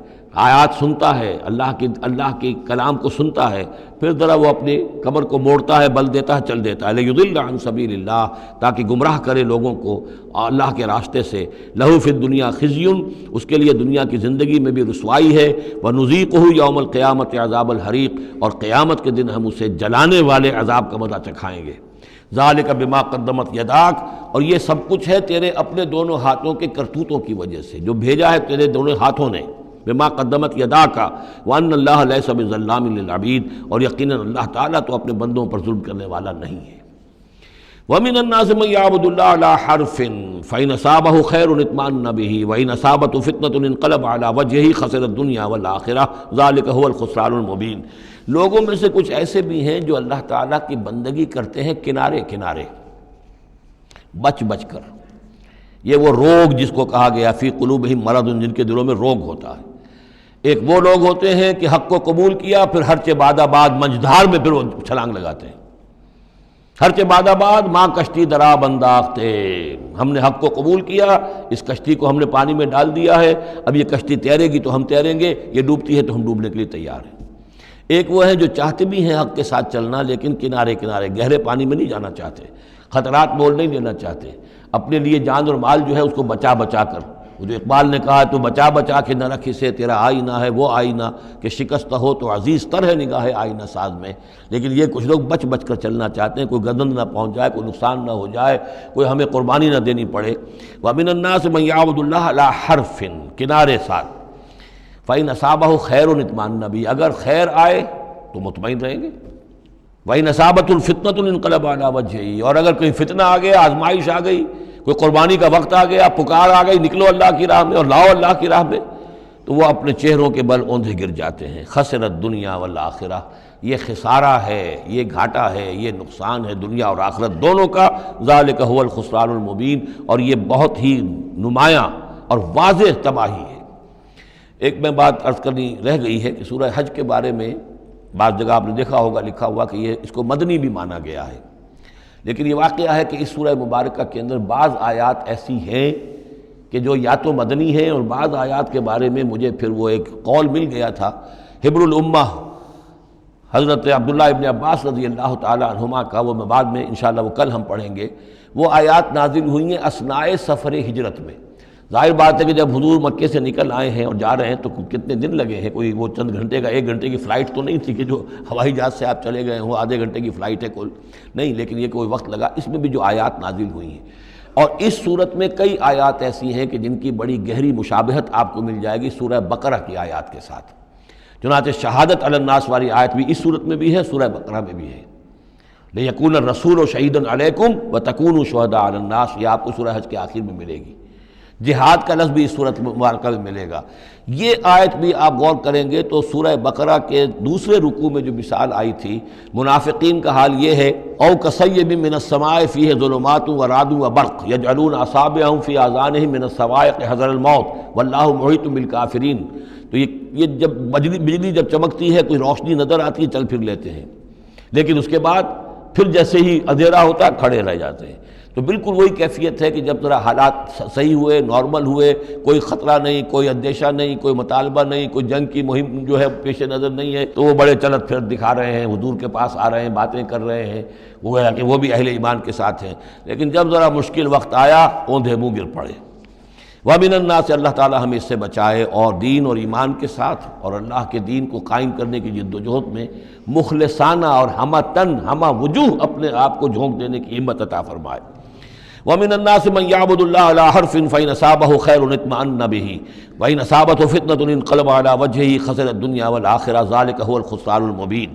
آیات سنتا ہے، اللہ کی کلام کو سنتا ہے، پھر ذرا وہ اپنی کمر کو موڑتا ہے، بل دیتا ہے، چل دیتا ہے، لیضل عن سبیل اللہ، تاکہ گمراہ کرے لوگوں کو اللہ کے راستے سے۔ لہو فی الدنیا خزی، اس کے لیے دنیا کی زندگی میں بھی رسوائی ہے، ونذیقہ یوم القیامت عذاب الحریق، اور قیامت کے دن ہم اسے جلانے والے عذاب کا مزہ چکھائیں گے۔ ذالک بما قدمت یداک، اور یہ سب کچھ ہے تیرے اپنے دونوں ہاتھوں کے کرتوتوں کی وجہ سے، جو بھیجا ہے تیرے دونوں ہاتھوں نے، بما قدمت یداک، وان اللہ لیس بظلام للعبید، اور یقیناً اللہ تعالیٰ تو اپنے بندوں پر ظلم کرنے والا نہیں ہے۔ ومن الناس من يعبد الله على حرف فإن أصابه خير اطمأن به وإن أصابته فتنة انقلب على وجهه خسر الدنيا والآخرة ذلك هو الخسران المبين۔ لوگوں میں سے کچھ ایسے بھی ہیں جو اللہ تعالیٰ کی بندگی کرتے ہیں کنارے کنارے، بچ بچ کر۔ یہ وہ روگ جس کو کہا گیا فی قلوبہم مرض، جن کے دلوں میں روگ ہوتا ہے۔ ایک وہ لوگ ہوتے ہیں کہ حق کو قبول کیا، پھر ہرچہ بعد آباد منجدھار میں پھر وہ چھلانگ لگاتے ہیں، ہرچہ بعد آباد ماں کشتی درا انداختے، ہم نے حق کو قبول کیا، اس کشتی کو ہم نے پانی میں ڈال دیا ہے، اب یہ کشتی تیرے گی تو ہم تیریں گے، یہ ڈوبتی ہے تو ہم ڈوبنے کے لیے تیار ہیں۔ ایک وہ ہیں جو چاہتے بھی ہیں حق کے ساتھ چلنا، لیکن کنارے کنارے گہرے پانی میں نہیں جانا چاہتے، خطرات مول نہیں لینا چاہتے، اپنے لیے جان اور مال جو ہے اس کو بچا بچا کر، وہ جو اقبال نے کہا تو بچا بچا کے نہ رکھ اسے تیرا آئینہ ہے وہ آئینہ، کہ شکست ہو تو عزیز تر ہے نگاہ آئینہ ساز میں۔ لیکن یہ کچھ لوگ بچ بچ کر چلنا چاہتے ہیں، کوئی گردن نہ پہنچ جائے، کوئی نقصان نہ ہو جائے، کوئی ہمیں قربانی نہ دینی پڑے۔ وَمِنَ النَّاسِ مَن يَعْبُدُ اللَّهَ عَلَىٰ حَرْفٍ، کنارے ساتھ، فَإِنْ أَصَابَهُ خَيْرٌ اطْمَأَنَّ بِهِ، اگر خیر آئے تو مطمئن رہیں گے، وَإِنْ أَصَابَتْهُ الْفِتْنَةُ انقلب عَلَىٰ وَجْهِهِ، اور اگر کوئی فتنہ آ گیا، آزمائش آ گئی، کوئی قربانی کا وقت آ گیا، پکار آ گئی، نکلو اللہ کی راہ میں اور لاؤ اللہ کی راہ میں، تو وہ اپنے چہروں کے بل اوندھے گر جاتے ہیں۔ خسرت دنیا والآخرہ، یہ خسارہ ہے، یہ گھاٹا ہے، یہ نقصان ہے دنیا اور آخرت دونوں کا۔ ذالک هو الخسران المبین، اور یہ بہت ہی نمایاں اور واضح تباہی ہے۔ ایک میں بات عرض کرنی رہ گئی ہے کہ سورہ حج کے بارے میں بعض جگہ آپ نے دیکھا ہوگا لکھا ہوا کہ یہ اس کو مدنی بھی مانا گیا ہے، لیکن یہ واقعہ ہے کہ اس سورہ مبارکہ کے اندر بعض آیات ایسی ہیں کہ جو یا تو مدنی ہیں، اور بعض آیات کے بارے میں مجھے پھر وہ ایک قول مل گیا تھا حبر الامہ حضرت عبداللہ ابن عباس رضی اللہ تعالی عنہما کا، وہ میں بعد میں انشاءاللہ وہ کل ہم پڑھیں گے۔ وہ آیات نازل ہوئی ہیں اثناء سفر ہجرت میں۔ ظاہر بات ہے کہ جب حضور مکے سے نکل آئے ہیں اور جا رہے ہیں تو کتنے دن لگے ہیں، کوئی وہ چند گھنٹے کا، ایک گھنٹے کی فلائٹ تو نہیں تھی کہ جو ہوائی جہاز سے آپ چلے گئے ہوں، آدھے گھنٹے کی فلائٹ ہے کل، نہیں، لیکن یہ کوئی وقت لگا۔ اس میں بھی جو آیات نازل ہوئی ہیں، اور اس صورت میں کئی آیات ایسی ہیں کہ جن کی بڑی گہری مشابہت آپ کو مل جائے گی سورہ بقرہ کی آیات کے ساتھ۔ چنانچہ شہادت علی الناس والی آیت بھی اس صورت میں بھی ہے، سورہ بقرہ میں بھی ہے، لِیَکُونَ الرَّسُولُ شَہِیدًا عَلَیکُم وَتَکُونُوا شُہَدَاءَ عَلی النَّاس، یہ آپ کو سورہ حج کے آخر میں ملے گی۔ جہاد کا لفظ بھی اس صورت مبارکہ میں ملے گا۔ یہ آیت بھی آپ غور کریں گے تو سورہ بقرہ کے دوسرے رکوع میں جو مثال آئی تھی، منافقین کا حال یہ ہے، او کصیب من السماء فیہ ظلمات ورعد وبرق یجعلون اصابعهم فی آذانہم من الصواعق حذر الموت واللہ محیط بالکافرین۔ تو یہ جب بجلی جب چمکتی ہے، کوئی روشنی نظر آتی ہے، چل پھر لیتے ہیں، لیکن اس کے بعد پھر جیسے ہی اندھیرا ہوتا ہے کھڑے رہ جاتے ہیں۔ تو بالکل وہی کیفیت ہے کہ جب ذرا حالات صحیح ہوئے، نارمل ہوئے، کوئی خطرہ نہیں، کوئی اندیشہ نہیں، کوئی مطالبہ نہیں، کوئی جنگ کی مہم جو ہے پیش نظر نہیں ہے، تو وہ بڑے چلت پھر دکھا رہے ہیں، حضور کے پاس آ رہے ہیں، باتیں کر رہے ہیں، وہ ہے کہ وہ بھی اہل ایمان کے ساتھ ہیں۔ لیکن جب ذرا مشکل وقت آیا، اوندھے منہ گر پڑے۔ وَمِنَ النَّاسِ، اللہ تعالیٰ ہمیں اس سے بچائے، اور دین اور ایمان کے ساتھ اور اللہ کے دین کو قائم کرنے کی جد و جہد میں مخلصانہ اور ہمہ تن ہمہ وجوہ اپنے آپ کو جھونک دینے کی ہمت عطا فرمائے۔ وَمِنَ النَّاسِ مَن يَعْبُدُ اللَّهَ عَلَىٰ حَرْفٍ فَإِنْ أَصَابَهُ خَيْرٌ اطْمَأَنَّ بِهِ وَإِنْ أَصَابَتْهُ فِتْنَةٌ انقلب عَلَىٰ وَجْهِهِ خَسِرَ الدُّنْيَا وَالْآخِرَةَ ذَلِكَ هُوَ الْخُسْرَانُ الْمُبِينُ۔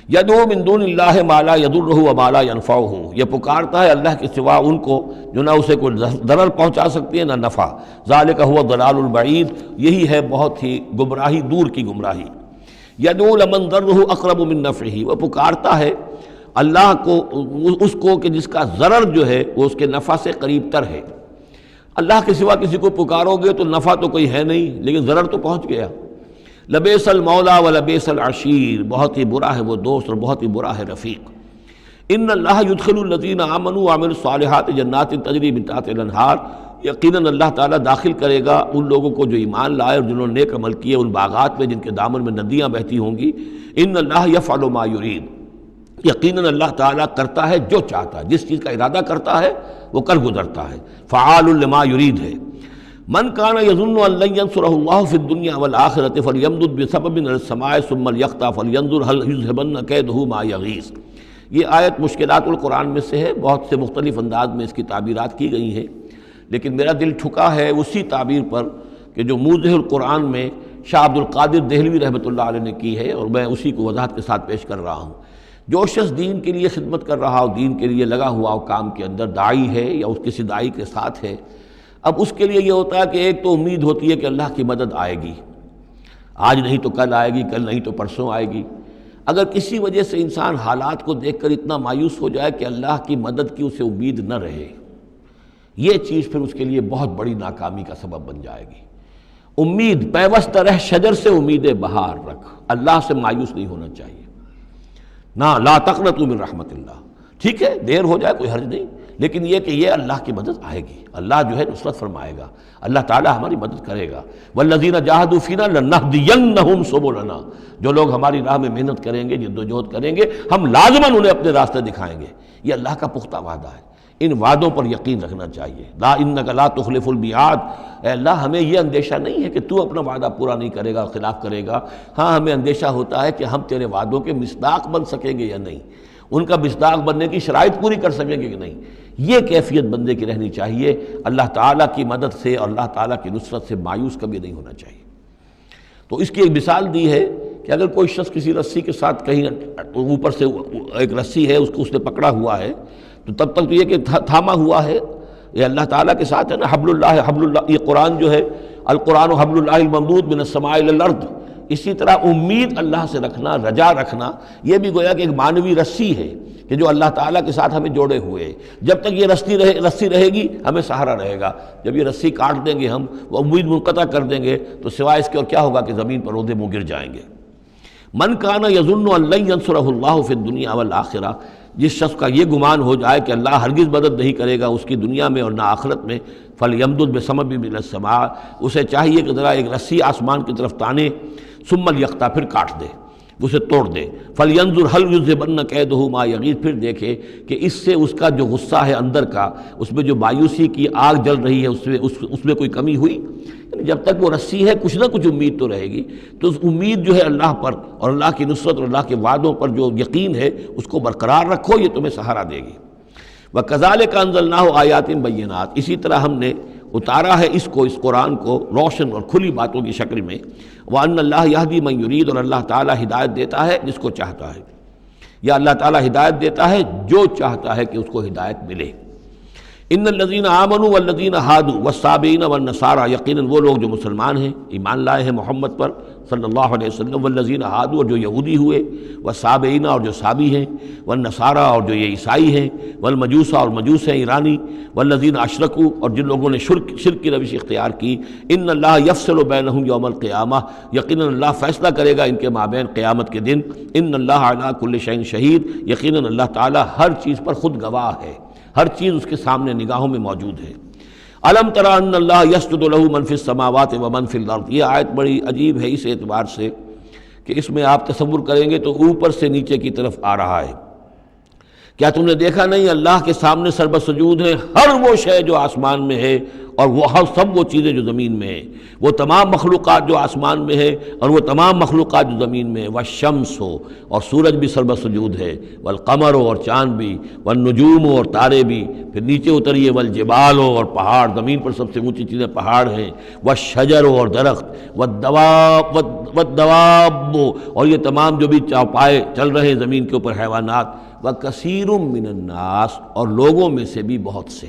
یدعو من دون اللہ ما لا یضرہ وما لا ینفعہ، یہ پکارتا ہے اللہ کے سوا ان کو جو نہ اسے کوئی ضرر پہنچا سکتی ہے نہ نفع، ذالک هو الضلال البعید، یہی ہے بہت ہی گمراہی، دور کی گمراہی۔ یدعو لمن ضرہ اقرب من نفعہ، وہ پکارتا ہے اللہ کو، اس کو کہ جس کا ضرر جو ہے وہ اس کے نفع سے قریب تر ہے۔ اللہ کے سوا کسی کو پکارو گے تو نفع تو کوئی ہے نہیں، لیکن ضرر تو پہنچ گیا۔ لبیس المولا و لبیس العشیر، بہت ہی برا ہے وہ دوست اور بہت ہی برا ہے رفیق۔ ان اللہ یدخل الذین آمنوا وعملوا الصالحات جنات تجری من تحتها الانہار، یقیناً اللہ تعالیٰ داخل کرے گا ان لوگوں کو جو ایمان لائے اور جنہوں نے نیک عمل کیے ان باغات میں جن کے دامن میں ندیاں بہتی ہوں گی۔ ان اللہ یفعل ما یرید، یقیناً اللہ تعالیٰ کرتا ہے جو چاہتا ہے، جس چیز کا ارادہ کرتا ہے وہ کر گزرتا ہے، فعال لما یرید ہے۔ من کان یظن ان لن ینصرہ اللہ فی الدنیا والآخرۃ فلیمدد بسبب من السماء ثم لیقطع فلینظر هل یذهبن کیدہ ما یغیظ۔ یہ آیت مشکلات القرآن میں سے ہے، بہت سے مختلف انداز میں اس کی تعبیرات کی گئی ہیں، لیکن میرا دل ٹھکا ہے اسی تعبیر پر کہ جو موضح القرآن میں شاہ عبد القادر دہلوی رحمۃ اللہ علیہ نے کی ہے، اور میں اسی کو وضاحت کے ساتھ پیش کر رہا ہوں۔ جو شخص دین کے لیے خدمت کر رہا ہو، دین کے لیے لگا ہوا ہو کام کے اندر، داعی ہے یا اس کسی داعی کے ساتھ ہے، اب اس کے لیے یہ ہوتا ہے کہ ایک تو امید ہوتی ہے کہ اللہ کی مدد آئے گی، آج نہیں تو کل آئے گی، کل نہیں تو پرسوں آئے گی۔ اگر کسی وجہ سے انسان حالات کو دیکھ کر اتنا مایوس ہو جائے کہ اللہ کی مدد کی اسے امید نہ رہے، یہ چیز پھر اس کے لیے بہت بڑی ناکامی کا سبب بن جائے گی۔ امید پیوست رہ شجر سے امید بہار رکھ، اللہ سے مایوس نہیں ہونا چاہیے۔ نہ لا تقنطوا من رحمت اللہ، ٹھیک ہے دیر ہو جائے کوئی حرج نہیں، لیکن یہ کہ یہ اللہ کی مدد آئے گی، اللہ جو ہے نصرت فرمائے گا، اللہ تعالیٰ ہماری مدد کرے گا۔ والذین جاہدوا فینا لنہدینہم سبلنا، جو لوگ ہماری راہ میں محنت کریں گے، جدوجہد کریں گے، ہم لازماً انہیں اپنے راستے دکھائیں گے۔ یہ اللہ کا پختہ وعدہ ہے، ان وعدوں پر یقین رکھنا چاہیے۔ لا انک لا تخلف المیعاد، اے اللہ ہمیں یہ اندیشہ نہیں ہے کہ تو اپنا وعدہ پورا نہیں کرے گا، خلاف کرے گا، ہاں ہمیں اندیشہ ہوتا ہے کہ ہم تیرے وعدوں کے مصداق بن سکیں گے یا نہیں، ان کا مصداق بننے کی شرائط پوری کر سکیں گے کہ نہیں۔ یہ کیفیت بندے کی رہنی چاہیے، اللہ تعالیٰ کی مدد سے اور اللہ تعالیٰ کی نصرت سے مایوس کبھی نہیں ہونا چاہیے۔ تو اس کی ایک مثال دی ہے کہ اگر کوئی شخص کسی رسی کے ساتھ کہیں اوپر سے ایک رسی ہے اس نے پکڑا ہوا ہے، تو تب تک تو یہ کہ تھاما ہوا ہے، یہ اللہ تعالیٰ کے ساتھ ہے نا، حبل اللہ، یہ قرآن جو ہے القرآن حبل اللہ الممدود من السماء الی الارض، اسی طرح امید اللہ سے رکھنا، رجا رکھنا، یہ بھی گویا کہ ایک معنوی رسی ہے کہ جو اللہ تعالیٰ کے ساتھ ہمیں جوڑے ہوئے ہے۔ جب تک یہ رسی رہے گی ہمیں سہارا رہے گا، جب یہ رسی کاٹ دیں گے ہم، وہ امید منقطع کر دیں گے، تو سوائے اس کے اور کیا ہوگا کہ زمین پر رودے منہ گر جائیں گے۔ من کان یظن ان لن ینصرہ اللہ فی الدنیا والآخرہ، جس شخص کا یہ گمان ہو جائے کہ اللہ ہرگز مدد نہیں کرے گا اس کی دنیا میں اور نہ آخرت میں، فلیمدد بسبب من السماء، اسے چاہیے کہ ذرا ایک رسی آسمان کی طرف تانے، ثم لیقطع، پھر کاٹ دے، اسے توڑ دے، فلینظر هل یذهبن کیدہ ما یغیظ، پھر دیکھے کہ اس سے اس کا جو غصہ ہے اندر کا، اس میں جو مایوسی کی آگ جل رہی ہے اس میں کوئی کمی ہوئی۔ یعنی جب تک وہ رسی ہے کچھ نہ کچھ امید تو رہے گی، تو اس امید جو ہے اللہ پر اور اللہ کی نصرت اور اللہ کے وعدوں پر جو یقین ہے اس کو برقرار رکھو، یہ تمہیں سہارا دے گی۔ وَكَذَلِكَ أَنزَلْنَاهُ آيَاتٍ بَيِّنَاتٍ، اسی طرح ہم نے اتارا ہے اس قرآن کو روشن اور کھلی باتوں کی شکل میں۔ وَأَنَّ اللَّهَ يَهْدِي مَن يُرِيدُ، اور اللہ تعالیٰ ہدایت دیتا ہے جس کو چاہتا ہے، یا اللہ تعالیٰ ہدایت دیتا ہے جو چاہتا ہے کہ اس کو ہدایت ملے۔ ان الذین آمنوا والذین ہادوا والصابئین والنصارى، یقیناً وہ لوگ جو مسلمان ہیں، ایمان لائے ہیں محمد پر صلی اللہ علیہ وسلم، والذین ہادوا، اور جو یہودی ہوئے، والصابئین، اور جو صابی ہیں، والنصارى، اور جو یہ عیسائی ہیں، والمجوس، اور مجوس ہیں ایرانی، والذین اشرکوا، اور جن لوگوں نے شرک کی روش اختیار کی، ان اللہ یفصل بینہم یوم القیامہ، یقیناً اللہ فیصلہ کرے گا ان کے مابین قیامت کے دن۔ ان اللہ علی کل شیء شہید، یقیناً اللہ تعالیٰ ہر چیز پر خود گواہ ہے، ہر چیز اس کے سامنے نگاہوں میں موجود ہے۔ الم تر ان اللہ یسجد لہ من فی السماوات ومن فی الارض، یہ آیت بڑی عجیب ہے اس اعتبار سے کہ اس میں آپ تصور کریں گے تو اوپر سے نیچے کی طرف آ رہا ہے۔ کیا تم نے دیکھا نہیں اللہ کے سامنے سربسجود ہے ہر وہ شے جو آسمان میں ہے اور وہ سب وہ چیزیں جو زمین میں ہیں، وہ تمام مخلوقات جو آسمان میں ہے اور وہ تمام مخلوقات جو زمین میں ہے، والشمس ہو اور سورج بھی سر بسجود ہے، والقمر ہو اور چاند بھی، والنجوم ہو اور تارے بھی، پھر نیچے اتریے والجبال ہو اور پہاڑ، زمین پر سب سے اونچی چیزیں پہاڑ ہیں، والشجر ہو اور درخت، والدواب اور یہ تمام جو بھی چوپائے چل رہے ہیں زمین کے اوپر حیوانات، وَكَثِيرٌ مِّنَ النَّاسِ اور لوگوں میں سے بھی بہت سے،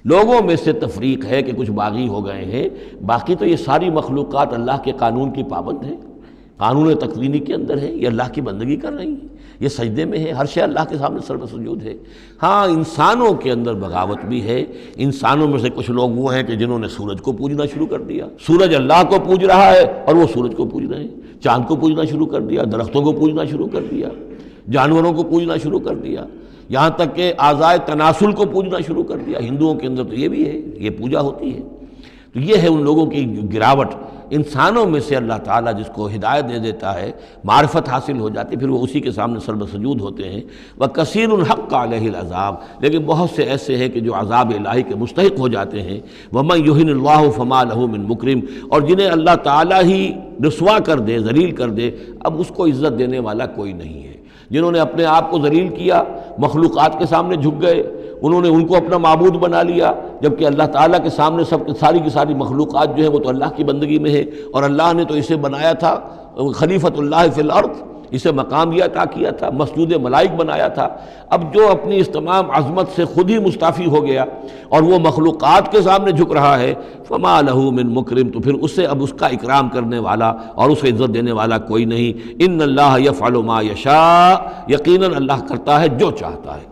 لوگوں میں سے تفریق ہے کہ کچھ باغی ہو گئے ہیں، باقی تو یہ ساری مخلوقات اللہ کے قانون کی پابند ہیں، قانون تکوینی کے اندر ہے، یہ اللہ کی بندگی کر رہی ہیں، یہ سجدے میں ہے، ہر شے اللہ کے سامنے سر بسجود ہے۔ ہاں انسانوں کے اندر بغاوت بھی ہے، انسانوں میں سے کچھ لوگ وہ ہیں کہ جنہوں نے سورج کو پوجنا شروع کر دیا، سورج اللہ کو پوج رہا ہے اور وہ سورج کو پوج رہے ہیں، چاند کو پوجنا شروع کر دیا، درختوں کو پوجنا شروع کر دیا، جانوروں کو پوجنا شروع کر دیا، یہاں تک کہ اعضائے تناسل کو پوجنا شروع کر دیا۔ ہندوؤں کے اندر تو یہ بھی ہے، یہ پوجا ہوتی ہے۔ تو یہ ہے ان لوگوں کی گراوٹ۔ انسانوں میں سے اللہ تعالیٰ جس کو ہدایت دے دیتا ہے، معرفت حاصل ہو جاتی، پھر وہ اسی کے سامنے سر بسجود ہوتے ہیں۔ وَكَثِيرٌ حَقَّ عَلَيْهِ الْعَذَابُ لیکن بہت سے ایسے ہیں کہ جو عذاب الہی کے مستحق ہو جاتے ہیں۔ وَمَن يُهِنِ اللَّهُ فَمَا لَهُ مِن مُكْرِمٍ اور جنہیں اللہ تعالیٰ ہی رسوا کر دے، ذلیل کر دے، اب اس کو عزت دینے والا کوئی نہیں ہے۔ جنہوں نے اپنے آپ کو ذلیل کیا، مخلوقات کے سامنے جھک گئے، انہوں نے ان کو اپنا معبود بنا لیا، جبکہ اللہ تعالیٰ کے سامنے ساری کی ساری مخلوقات جو ہے وہ تو اللہ کی بندگی میں ہے، اور اللہ نے تو اسے بنایا تھا خلیفۃ اللہ فی الارض، اسے مقام یہ عطا کیا تھا، مسجود ملائک بنایا تھا۔ اب جو اپنی اس تمام عظمت سے خود ہی مستعفی ہو گیا اور وہ مخلوقات کے سامنے جھک رہا ہے، فما لہ من مکرم تو پھر اسے اب اس کا اکرام کرنے والا اور اسے عزت دینے والا کوئی نہیں۔ ان اللہ یفعل ما یشاء یقیناً اللہ کرتا ہے جو چاہتا ہے۔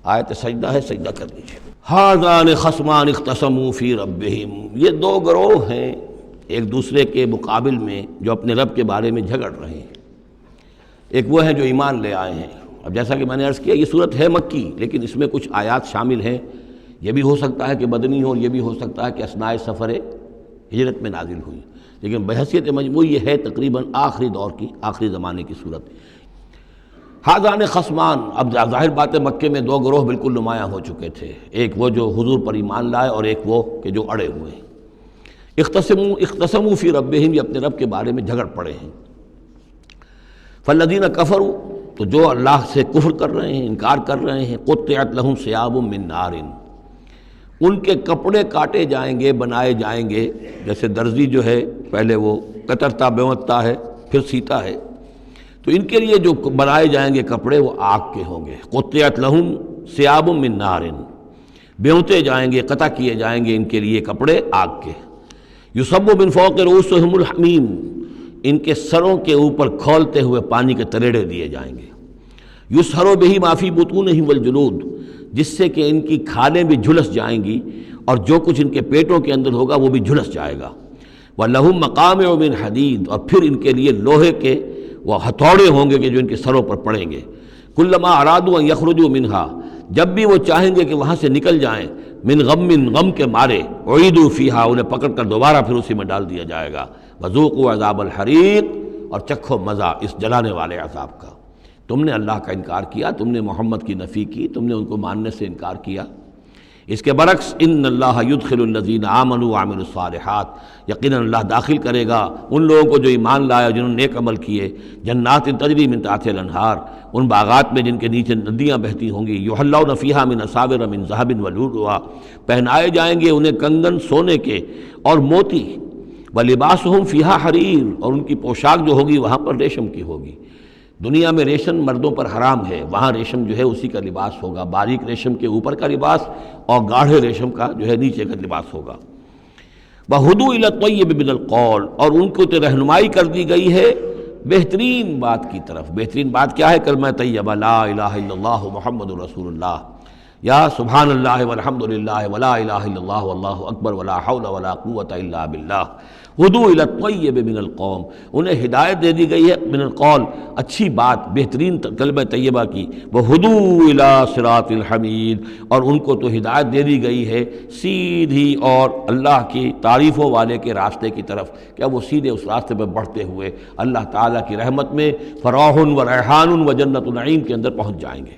آیت سجدہ ہے، سجدہ کر لیجیے۔ ھذان خصمان اختصموا فی ربہم یہ دو گروہ ہیں ایک دوسرے کے مقابل میں جو اپنے رب کے بارے میں جھگڑ رہے ہیں۔ ایک وہ ہیں جو ایمان لے آئے ہیں۔ اب جیسا کہ میں نے عرض کیا یہ صورت ہے مکی، لیکن اس میں کچھ آیات شامل ہیں، یہ بھی ہو سکتا ہے کہ مدنی ہو، یہ بھی ہو سکتا ہے کہ اثناء سفر ہجرت میں نازل ہوئی، لیکن بحیثیت مجموعی یہ ہے تقریباً آخری دور کی، آخری زمانے کی صورت۔ ھذان خصمان اب ظاہر بات ہے مکے میں دو گروہ بالکل نمایاں ہو چکے تھے، ایک وہ جو حضور پر ایمان لائے اور ایک وہ کہ جو اڑے ہوئے ہیں۔ اختصموا فی ربہم یہ اپنے رب کے بارے میں جھگڑ پڑے ہیں۔ فالذین کفروا تو جو اللہ سے کفر کر رہے ہیں، انکار کر رہے ہیں، قطعت لہم ثیاب من نار ان کے کپڑے کاٹے جائیں گے، بنائے جائیں گے، جیسے درزی جو ہے پہلے وہ کترتا بیوتتا ہے پھر سیتا ہے، تو ان کے لیے جو بنائے جائیں گے کپڑے وہ آگ کے ہوں گے۔ قطعت لہم ثیاب من نار بیوتے جائیں گے، قطع کیے جائیں گے ان کے لیے کپڑے آگ کے۔ یصب من فوق رؤوسہم الحمیم ان کے سروں کے اوپر کھولتے ہوئے پانی کے تریڑے دیے جائیں گے۔ یسحر بہ ما فی بطونہم والجلود جس سے کہ ان کی کھالیں بھی جھلس جائیں گی اور جو کچھ ان کے پیٹوں کے اندر ہوگا وہ بھی جھلس جائے گا۔ وَلَهُم مَّقَامِعُ مِنْ حَدِيدٍ اور پھر ان کے لیے لوہے کے وہ ہتھوڑے ہوں گے کہ جو ان کے سروں پر پڑیں گے۔ كُلَّمَا أَرَادُوا أَن يَخْرُجُوا مِنْهَا جب بھی وہ چاہیں گے کہ وہاں سے نکل جائیں، من غم کے مارے، اعیدوا فیہا انہیں پکڑ کر دوبارہ پھر اسی میں ڈال دیا جائے گا۔ وذوقوا عذاب الحریق اور چکھو مزہ اس جلانے والے عذاب کا۔ تم نے اللہ کا انکار کیا، تم نے محمد کی نفی کی، تم نے ان کو ماننے سے انکار کیا۔ اس کے برعکس ان اللہ یدخل الذین آمنوا وعملوا الصالحات یقیناً اللہ داخل کرے گا ان لوگوں کو جو ایمان لائے جنہوں نے نیک عمل کیے، جنات تجری من تحتها الانہار ان باغات میں جن کے نیچے ندیاں بہتی ہوں گی، یحلون فیہا من اساور من ذہب ولؤلؤا پہنائے جائیں گے انہیں کنگن سونے کے اور موتی، ولباسہم فیہا حریر اور ان کی پوشاک جو ہوگی وہاں پر ریشم کی ہوگی۔ دنیا میں ریشم مردوں پر حرام ہے، وہاں ریشم جو ہے اسی کا لباس ہوگا، باریک ریشم کے اوپر کا لباس اور گاڑھے ریشم کا جو ہے نیچے کا لباس ہوگا۔ وَہُدُوا إِلَى الطَّيِّبِ مِنَ الْقَوْلِ اور ان کو تو رہنمائی کر دی گئی ہے بہترین بات کی طرف۔ بہترین بات کیا ہے؟ کلمہ طیبہ لا الہ الا اللہ محمد رسول اللہ، یا سبحان اللہ والحمد للہ ولا الہ الا اللہ واللہ اکبر ولا حول ولا قوۃ الا باللہ۔ ہدوا الی الطیب من القول انہیں ہدایت دے دی گئی ہے من القول اچھی بات، بہترین کلمہ طیبہ کی۔ وہدوا الی صراط الحمید اور ان کو تو ہدایت دے دی گئی ہے سیدھی اور اللہ کی تعریفوں والے کے راستے کی طرف، کیا وہ سیدھے اس راستے پہ بڑھتے ہوئے اللہ تعالیٰ کی رحمت میں فراح و ریحان و جنت النعیم کے اندر پہنچ جائیں گے۔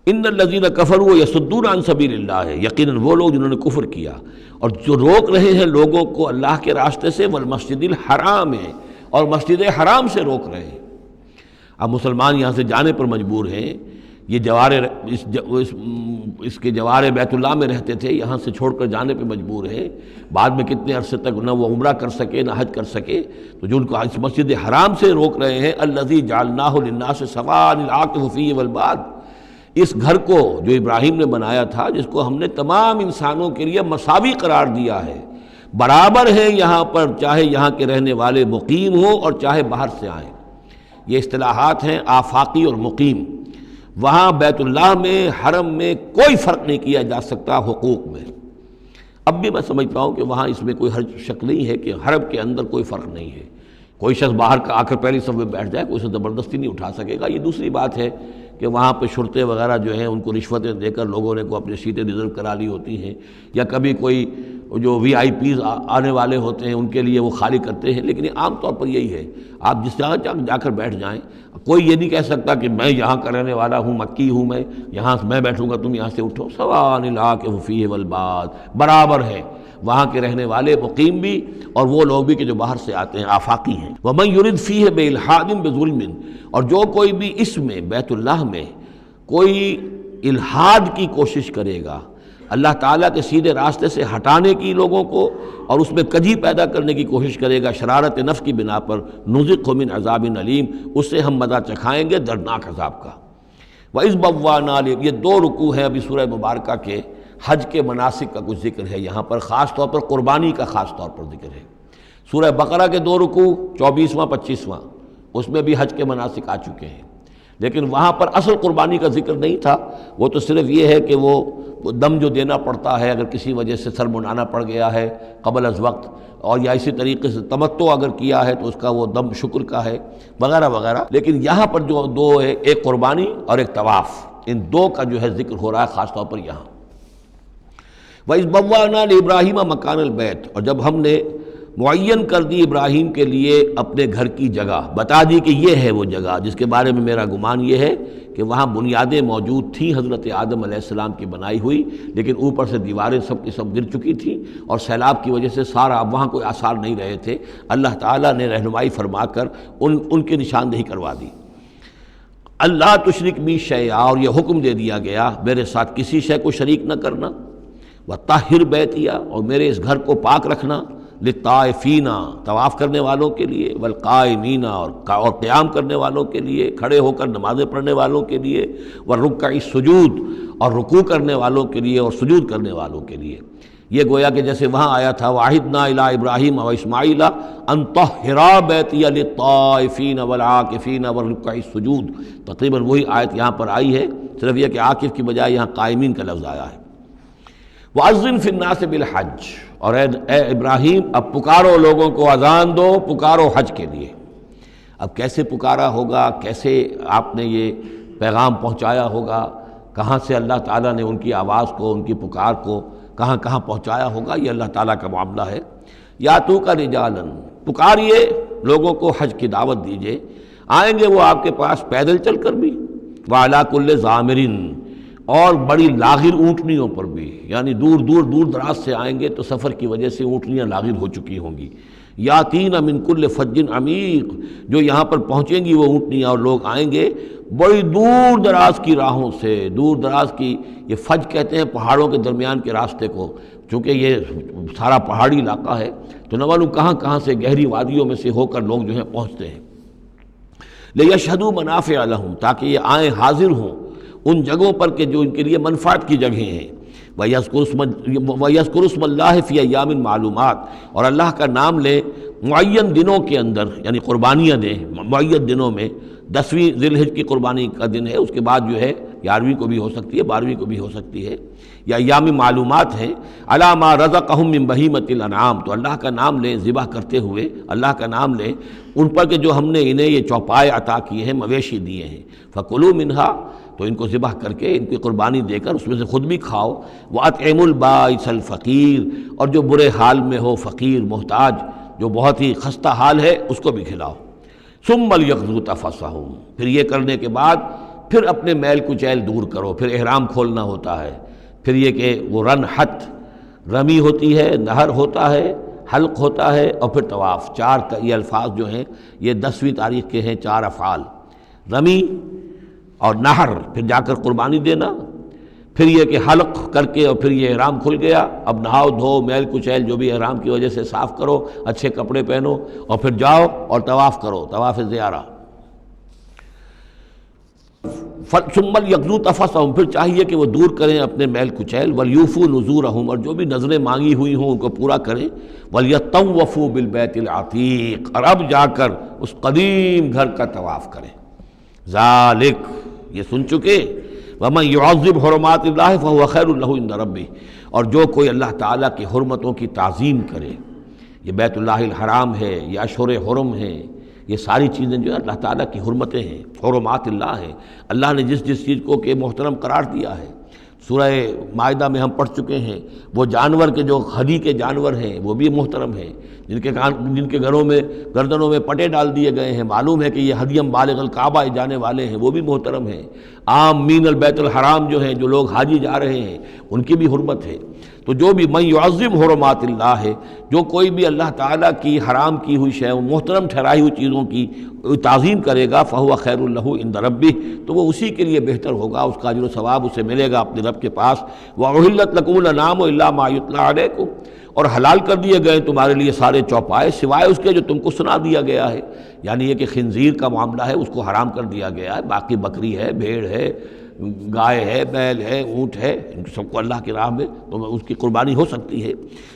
ان الذین کفروا یصدون عن سبیل اللہ ہے، یقیناً وہ لوگ جنہوں نے کفر کیا اور جو روک رہے ہیں لوگوں کو اللہ کے راستے سے، والمسجد الحرام ہے، اور مسجد حرام سے روک رہے ہیں۔ اب مسلمان یہاں سے جانے پر مجبور ہیں، یہ اس کے جوار بیت اللہ میں رہتے تھے، یہاں سے چھوڑ کر جانے پہ مجبور ہیں، بعد میں کتنے عرصے تک نہ وہ عمرہ کر سکے نہ حج کر سکے، تو جو ان کو اس مسجد حرام سے روک رہے ہیں، الذی جعلناہ للناس سواء العاکف فیہ والباد، اس گھر کو جو ابراہیم نے بنایا تھا، جس کو ہم نے تمام انسانوں کے لیے مساوی قرار دیا ہے، برابر ہیں یہاں پر، چاہے یہاں کے رہنے والے مقیم ہوں اور چاہے باہر سے آئیں۔ یہ اصطلاحات ہیں آفاقی اور مقیم۔ وہاں بیت اللہ میں، حرم میں کوئی فرق نہیں کیا جا سکتا حقوق میں۔ اب بھی میں سمجھتا ہوں کہ وہاں اس میں کوئی حرج شک نہیں ہے کہ حرم کے اندر کوئی فرق نہیں ہے۔ کوئی شخص باہر کا آ کر پہلی صف میں بیٹھ جائے، کوئی اسے زبردستی نہیں اٹھا سکے گا۔ یہ دوسری بات ہے کہ وہاں پہ شرطے وغیرہ جو ہیں ان کو رشوتیں دے کر لوگوں نے کو اپنی سیٹیں ریزرو کرا لی ہوتی ہیں، یا کبھی کوئی جو وی آئی پیز آنے والے ہوتے ہیں ان کے لیے وہ خالی کرتے ہیں، لیکن یہ عام طور پر یہی ہے، آپ جس جگہ جا کر بیٹھ جائیں، کوئی یہ نہیں کہہ سکتا کہ میں یہاں کا رہنے والا ہوں، مکی ہوں، میں یہاں میں بیٹھوں گا تم یہاں سے اٹھو، سواء العاکف فیہ والباد، برابر ہے وہاں کے رہنے والے مقیم بھی اور وہ لوگ بھی کہ جو باہر سے آتے ہیں، آفاقی ہیں۔ وَمَن يُرِدْ فِيهِ بِإِلْحَادٍ بِظُلْمٍ، اور جو کوئی بھی اس میں بیت اللہ میں کوئی الحاد کی کوشش کرے گا، اللہ تعالیٰ کے سیدھے راستے سے ہٹانے کی لوگوں کو، اور اس میں کجی پیدا کرنے کی کوشش کرے گا شرارت نفس کی بنا پر، نُذِقْهُ مِنْ عَذَابٍ أَلِيمٍ، اس سے ہم مزہ چکھائیں گے دردناک عذاب کا۔ وَإِذْ بَوَّأْنَا یہ دو رکوع ہیں ابھی سورہ مبارکہ کے، حج کے مناسک کا کچھ ذکر ہے یہاں پر، خاص طور پر قربانی کا خاص طور پر ذکر ہے۔ سورہ بقرہ کے دو رکوع 24واں 25واں، اس میں بھی حج کے مناسک آ چکے ہیں، لیکن وہاں پر اصل قربانی کا ذکر نہیں تھا، وہ تو صرف یہ ہے کہ وہ دم جو دینا پڑتا ہے اگر کسی وجہ سے سر منڈانا پڑ گیا ہے قبل از وقت، اور یا اسی طریقے سے تمتع اگر کیا ہے تو اس کا وہ دم شکر کا ہے وغیرہ وغیرہ۔ لیکن یہاں پر جو دو ہے، ایک قربانی اور ایک طواف، ان دو کا جو ہے ذکر ہو رہا ہے خاص طور پر یہاں۔ وَإِذْ بَوَّأْنَا لِإِبْرَاهِيمَ مَكَانَ الْبَيْتِ، اور جب ہم نے معین کر دی ابراہیم کے لیے اپنے گھر کی جگہ، بتا دی کہ یہ ہے وہ جگہ جس کے بارے میں میرا گمان یہ ہے کہ وہاں بنیادیں موجود تھیں حضرت آدم علیہ السلام کی بنائی ہوئی، لیکن اوپر سے دیواریں سب کی سب گر چکی تھیں اور سیلاب کی وجہ سے سارا اب وہاں کوئی آثار نہیں رہے تھے۔ اللہ تعالیٰ نے رہنمائی فرما کر ان کی نشاندہی کروا دی۔ اللہ تشرک بی شیئا، اور یہ حکم دے دیا گیا میرے ساتھ کسی شے کو شریک نہ کرنا، وطہر بیتیا، اور میرے اس گھر کو پاک رکھنا، للطائفین، طواف کرنے والوں کے لیے، والقائمین، اور قیام کرنے والوں کے لیے، کھڑے ہو کر نمازیں پڑھنے والوں کے لیے، والرکع السجود، اور رکوع کرنے والوں کے لیے اور سجود کرنے والوں کے لیے۔ یہ گویا کہ جیسے وہاں آیا تھا وَعَهِدْنَا إِلَىٰ إِبْرَاهِيمَ وَإِسْمَاعِيلَ أَن طَهِّرَا بَيْتِيَ لِلطَّائِفِينَ وَالْعَاكِفِينَ وَالرُّكَّعِ السُّجُودِ، تقریباً وہی آیت یہاں پر آئی ہے، صرف یہ کہ عاکف کی بجائے یہاں قائمین کا لفظ آیا ہے۔ وَأَذِّن فِي النَّاسِ بِالْحَجِّ، اور اے ابراہیم اب پکارو لوگوں کو، اذان دو، پکارو حج کے لیے۔ اب کیسے پکارا ہوگا، کیسے آپ نے یہ پیغام پہنچایا ہوگا، کہاں سے اللہ تعالیٰ نے ان کی آواز کو، ان کی پکار کو کہاں کہاں پہنچایا ہوگا، یہ اللہ تعالیٰ کا معاملہ ہے۔ یا تو کا رجالن، پکاریے لوگوں کو، حج کی دعوت دیجیے، آئیں گے وہ آپ کے پاس پیدل چل کر بھی، وعلیٰ کل ضامر، اور بڑی لاغر اونٹنیوں پر بھی، یعنی دور دراز سے آئیں گے تو سفر کی وجہ سے اونٹنیاں لاغر ہو چکی ہوں گی۔ یاتین من کل فج عمیق، جو یہاں پر پہنچیں گی وہ اونٹنیاں اور لوگ آئیں گے بڑی دور دراز کی راہوں سے، دور دراز کی، یہ فج کہتے ہیں پہاڑوں کے درمیان کے راستے کو، چونکہ یہ سارا پہاڑی علاقہ ہے تو نہ معلوم کہاں کہاں سے گہری وادیوں میں سے ہو کر لوگ جو ہیں پہنچتے ہیں۔ لیشہدوا منافع لہم، تاکہ یہ آئیں حاضر ہوں ان جگہوں پر کہ جو ان کے لیے منفعت کی جگہیں ہیں۔ وَيَذْكُرُ اسْمَ اللَّهِ فِي أَيَّامٍ مَعْلُومَاتٍ، اور اللہ کا نام لیں معین دنوں کے اندر، یعنی قربانیاں دیں معین دنوں میں۔ 10ویں ذی الحجہ کی قربانی کا دن ہے، اس کے بعد جو ہے 11ویں کو بھی ہو سکتی ہے، 12ویں کو بھی ہو سکتی ہے، یا ایام معلومات ہیں۔ عَلَىٰ مَا رَزَقَهُم مِّن بَهِیمَةِ الْأَنْعَامِ، تو اللہ کا نام لیں ذبح کرتے ہوئے، اللہ کا نام لیں ان پر کہ جو ہم نے انہیں یہ چوپائے عطا کیے ہیں، مویشی دیے ہیں۔ فَكُلُوا مِنْهَا، تو ان کو ذبح کر کے ان کی قربانی دے کر اس میں سے خود بھی کھاؤ۔ وَأَطْعِمُوا الْبَائِسَ الْفَقِيرَ، اور جو برے حال میں ہو، فقیر محتاج جو بہت ہی خستہ حال ہے، اس کو بھی کھلاؤ۔ ثُمَّ لْيَقْضُوا تَفَثَّهُمْ، پھر یہ کرنے کے بعد پھر اپنے میل کچیل دور کرو، پھر احرام کھولنا ہوتا ہے، پھر یہ کہ وہ رنحت رمی ہوتی ہے، نہر ہوتا ہے، حلق ہوتا ہے، اور پھر طواف۔ چار یہ الفاظ جو ہیں یہ 10ویں تاریخ کے ہیں، 4 افعال، رمی اور نہر، پھر جا کر قربانی دینا، پھر یہ کہ حلق کر کے اور پھر یہ احرام کھل گیا، اب نہاؤ دھو، میل کچیل جو بھی احرام کی وجہ سے صاف کرو، اچھے کپڑے پہنو، اور پھر جاؤ اور طواف کرو، طواف زیارہ۔ ثم لیقضوا تفثهم، پھر چاہیے کہ وہ دور کریں اپنے میل کچیل، ولیوفوا نذورهم، اور جو بھی نذریں مانگی ہوئی ہوں ان کو پورا کریں، ولیطوفوا بالبیت العتیق، اور اب جا کر اس قدیم گھر کا طواف کریں۔ ذالک، یہ سن چکے، ومن يعظم حرمات اللہ فهو خیر له عند ربہ، اور جو کوئی اللہ تعالیٰ کی حرمتوں کی تعظیم کرے، یہ بیت اللہ الحرام ہے، یہ اشہر حرم ہے، یہ ساری چیزیں جو ہے اللہ تعالیٰ کی حرمتیں ہیں، حرمات اللہ ہیں، اللہ نے جس جس چیز کو کہ محترم قرار دیا ہے۔ سورہ مائدہ میں ہم پڑھ چکے ہیں، وہ جانور کے جو ہدی کے جانور ہیں وہ بھی محترم ہیں، جن کے گھروں میں گردنوں میں پٹے ڈال دیے گئے ہیں، معلوم ہے کہ یہ ہدیم بالغ الکعبہ جانے والے ہیں، وہ بھی محترم ہیں۔ عام مین البیت الحرام جو ہیں، جو لوگ حاجی جا رہے ہیں، ان کی بھی حرمت ہے۔ تو جو بھی من یعظم حرمات اللہ ہے، جو کوئی بھی اللہ تعالیٰ کی حرام کی ہوئی شے، محترم ٹھہرائی ہوئی چیزوں کی تعظیم کرے گا، فہو خیر لہ عند ربہ، تو وہ اسی کے لیے بہتر ہوگا، اس کا اجر و ثواب اسے ملے گا اپنے رب کے پاس۔ وَأُحِلَّتْ لَكُمُ الْأَنْعَامُ إِلَّا مَا يُتْلَىٰ عَلَيْكُمْ، اور حلال کر دیے گئے تمہارے لیے سارے چوپائے سوائے اس کے جو تم کو سنا دیا گیا ہے، یعنی یہ کہ خنزیر کا معاملہ ہے، اس کو حرام کر دیا گیا ہے، باقی بکری ہے، بھیڑ ہے، گائے ہے، بیل ہے، اونٹ ہے، ان سب کو اللہ کی راہ میں تو اس کی قربانی ہو سکتی ہے۔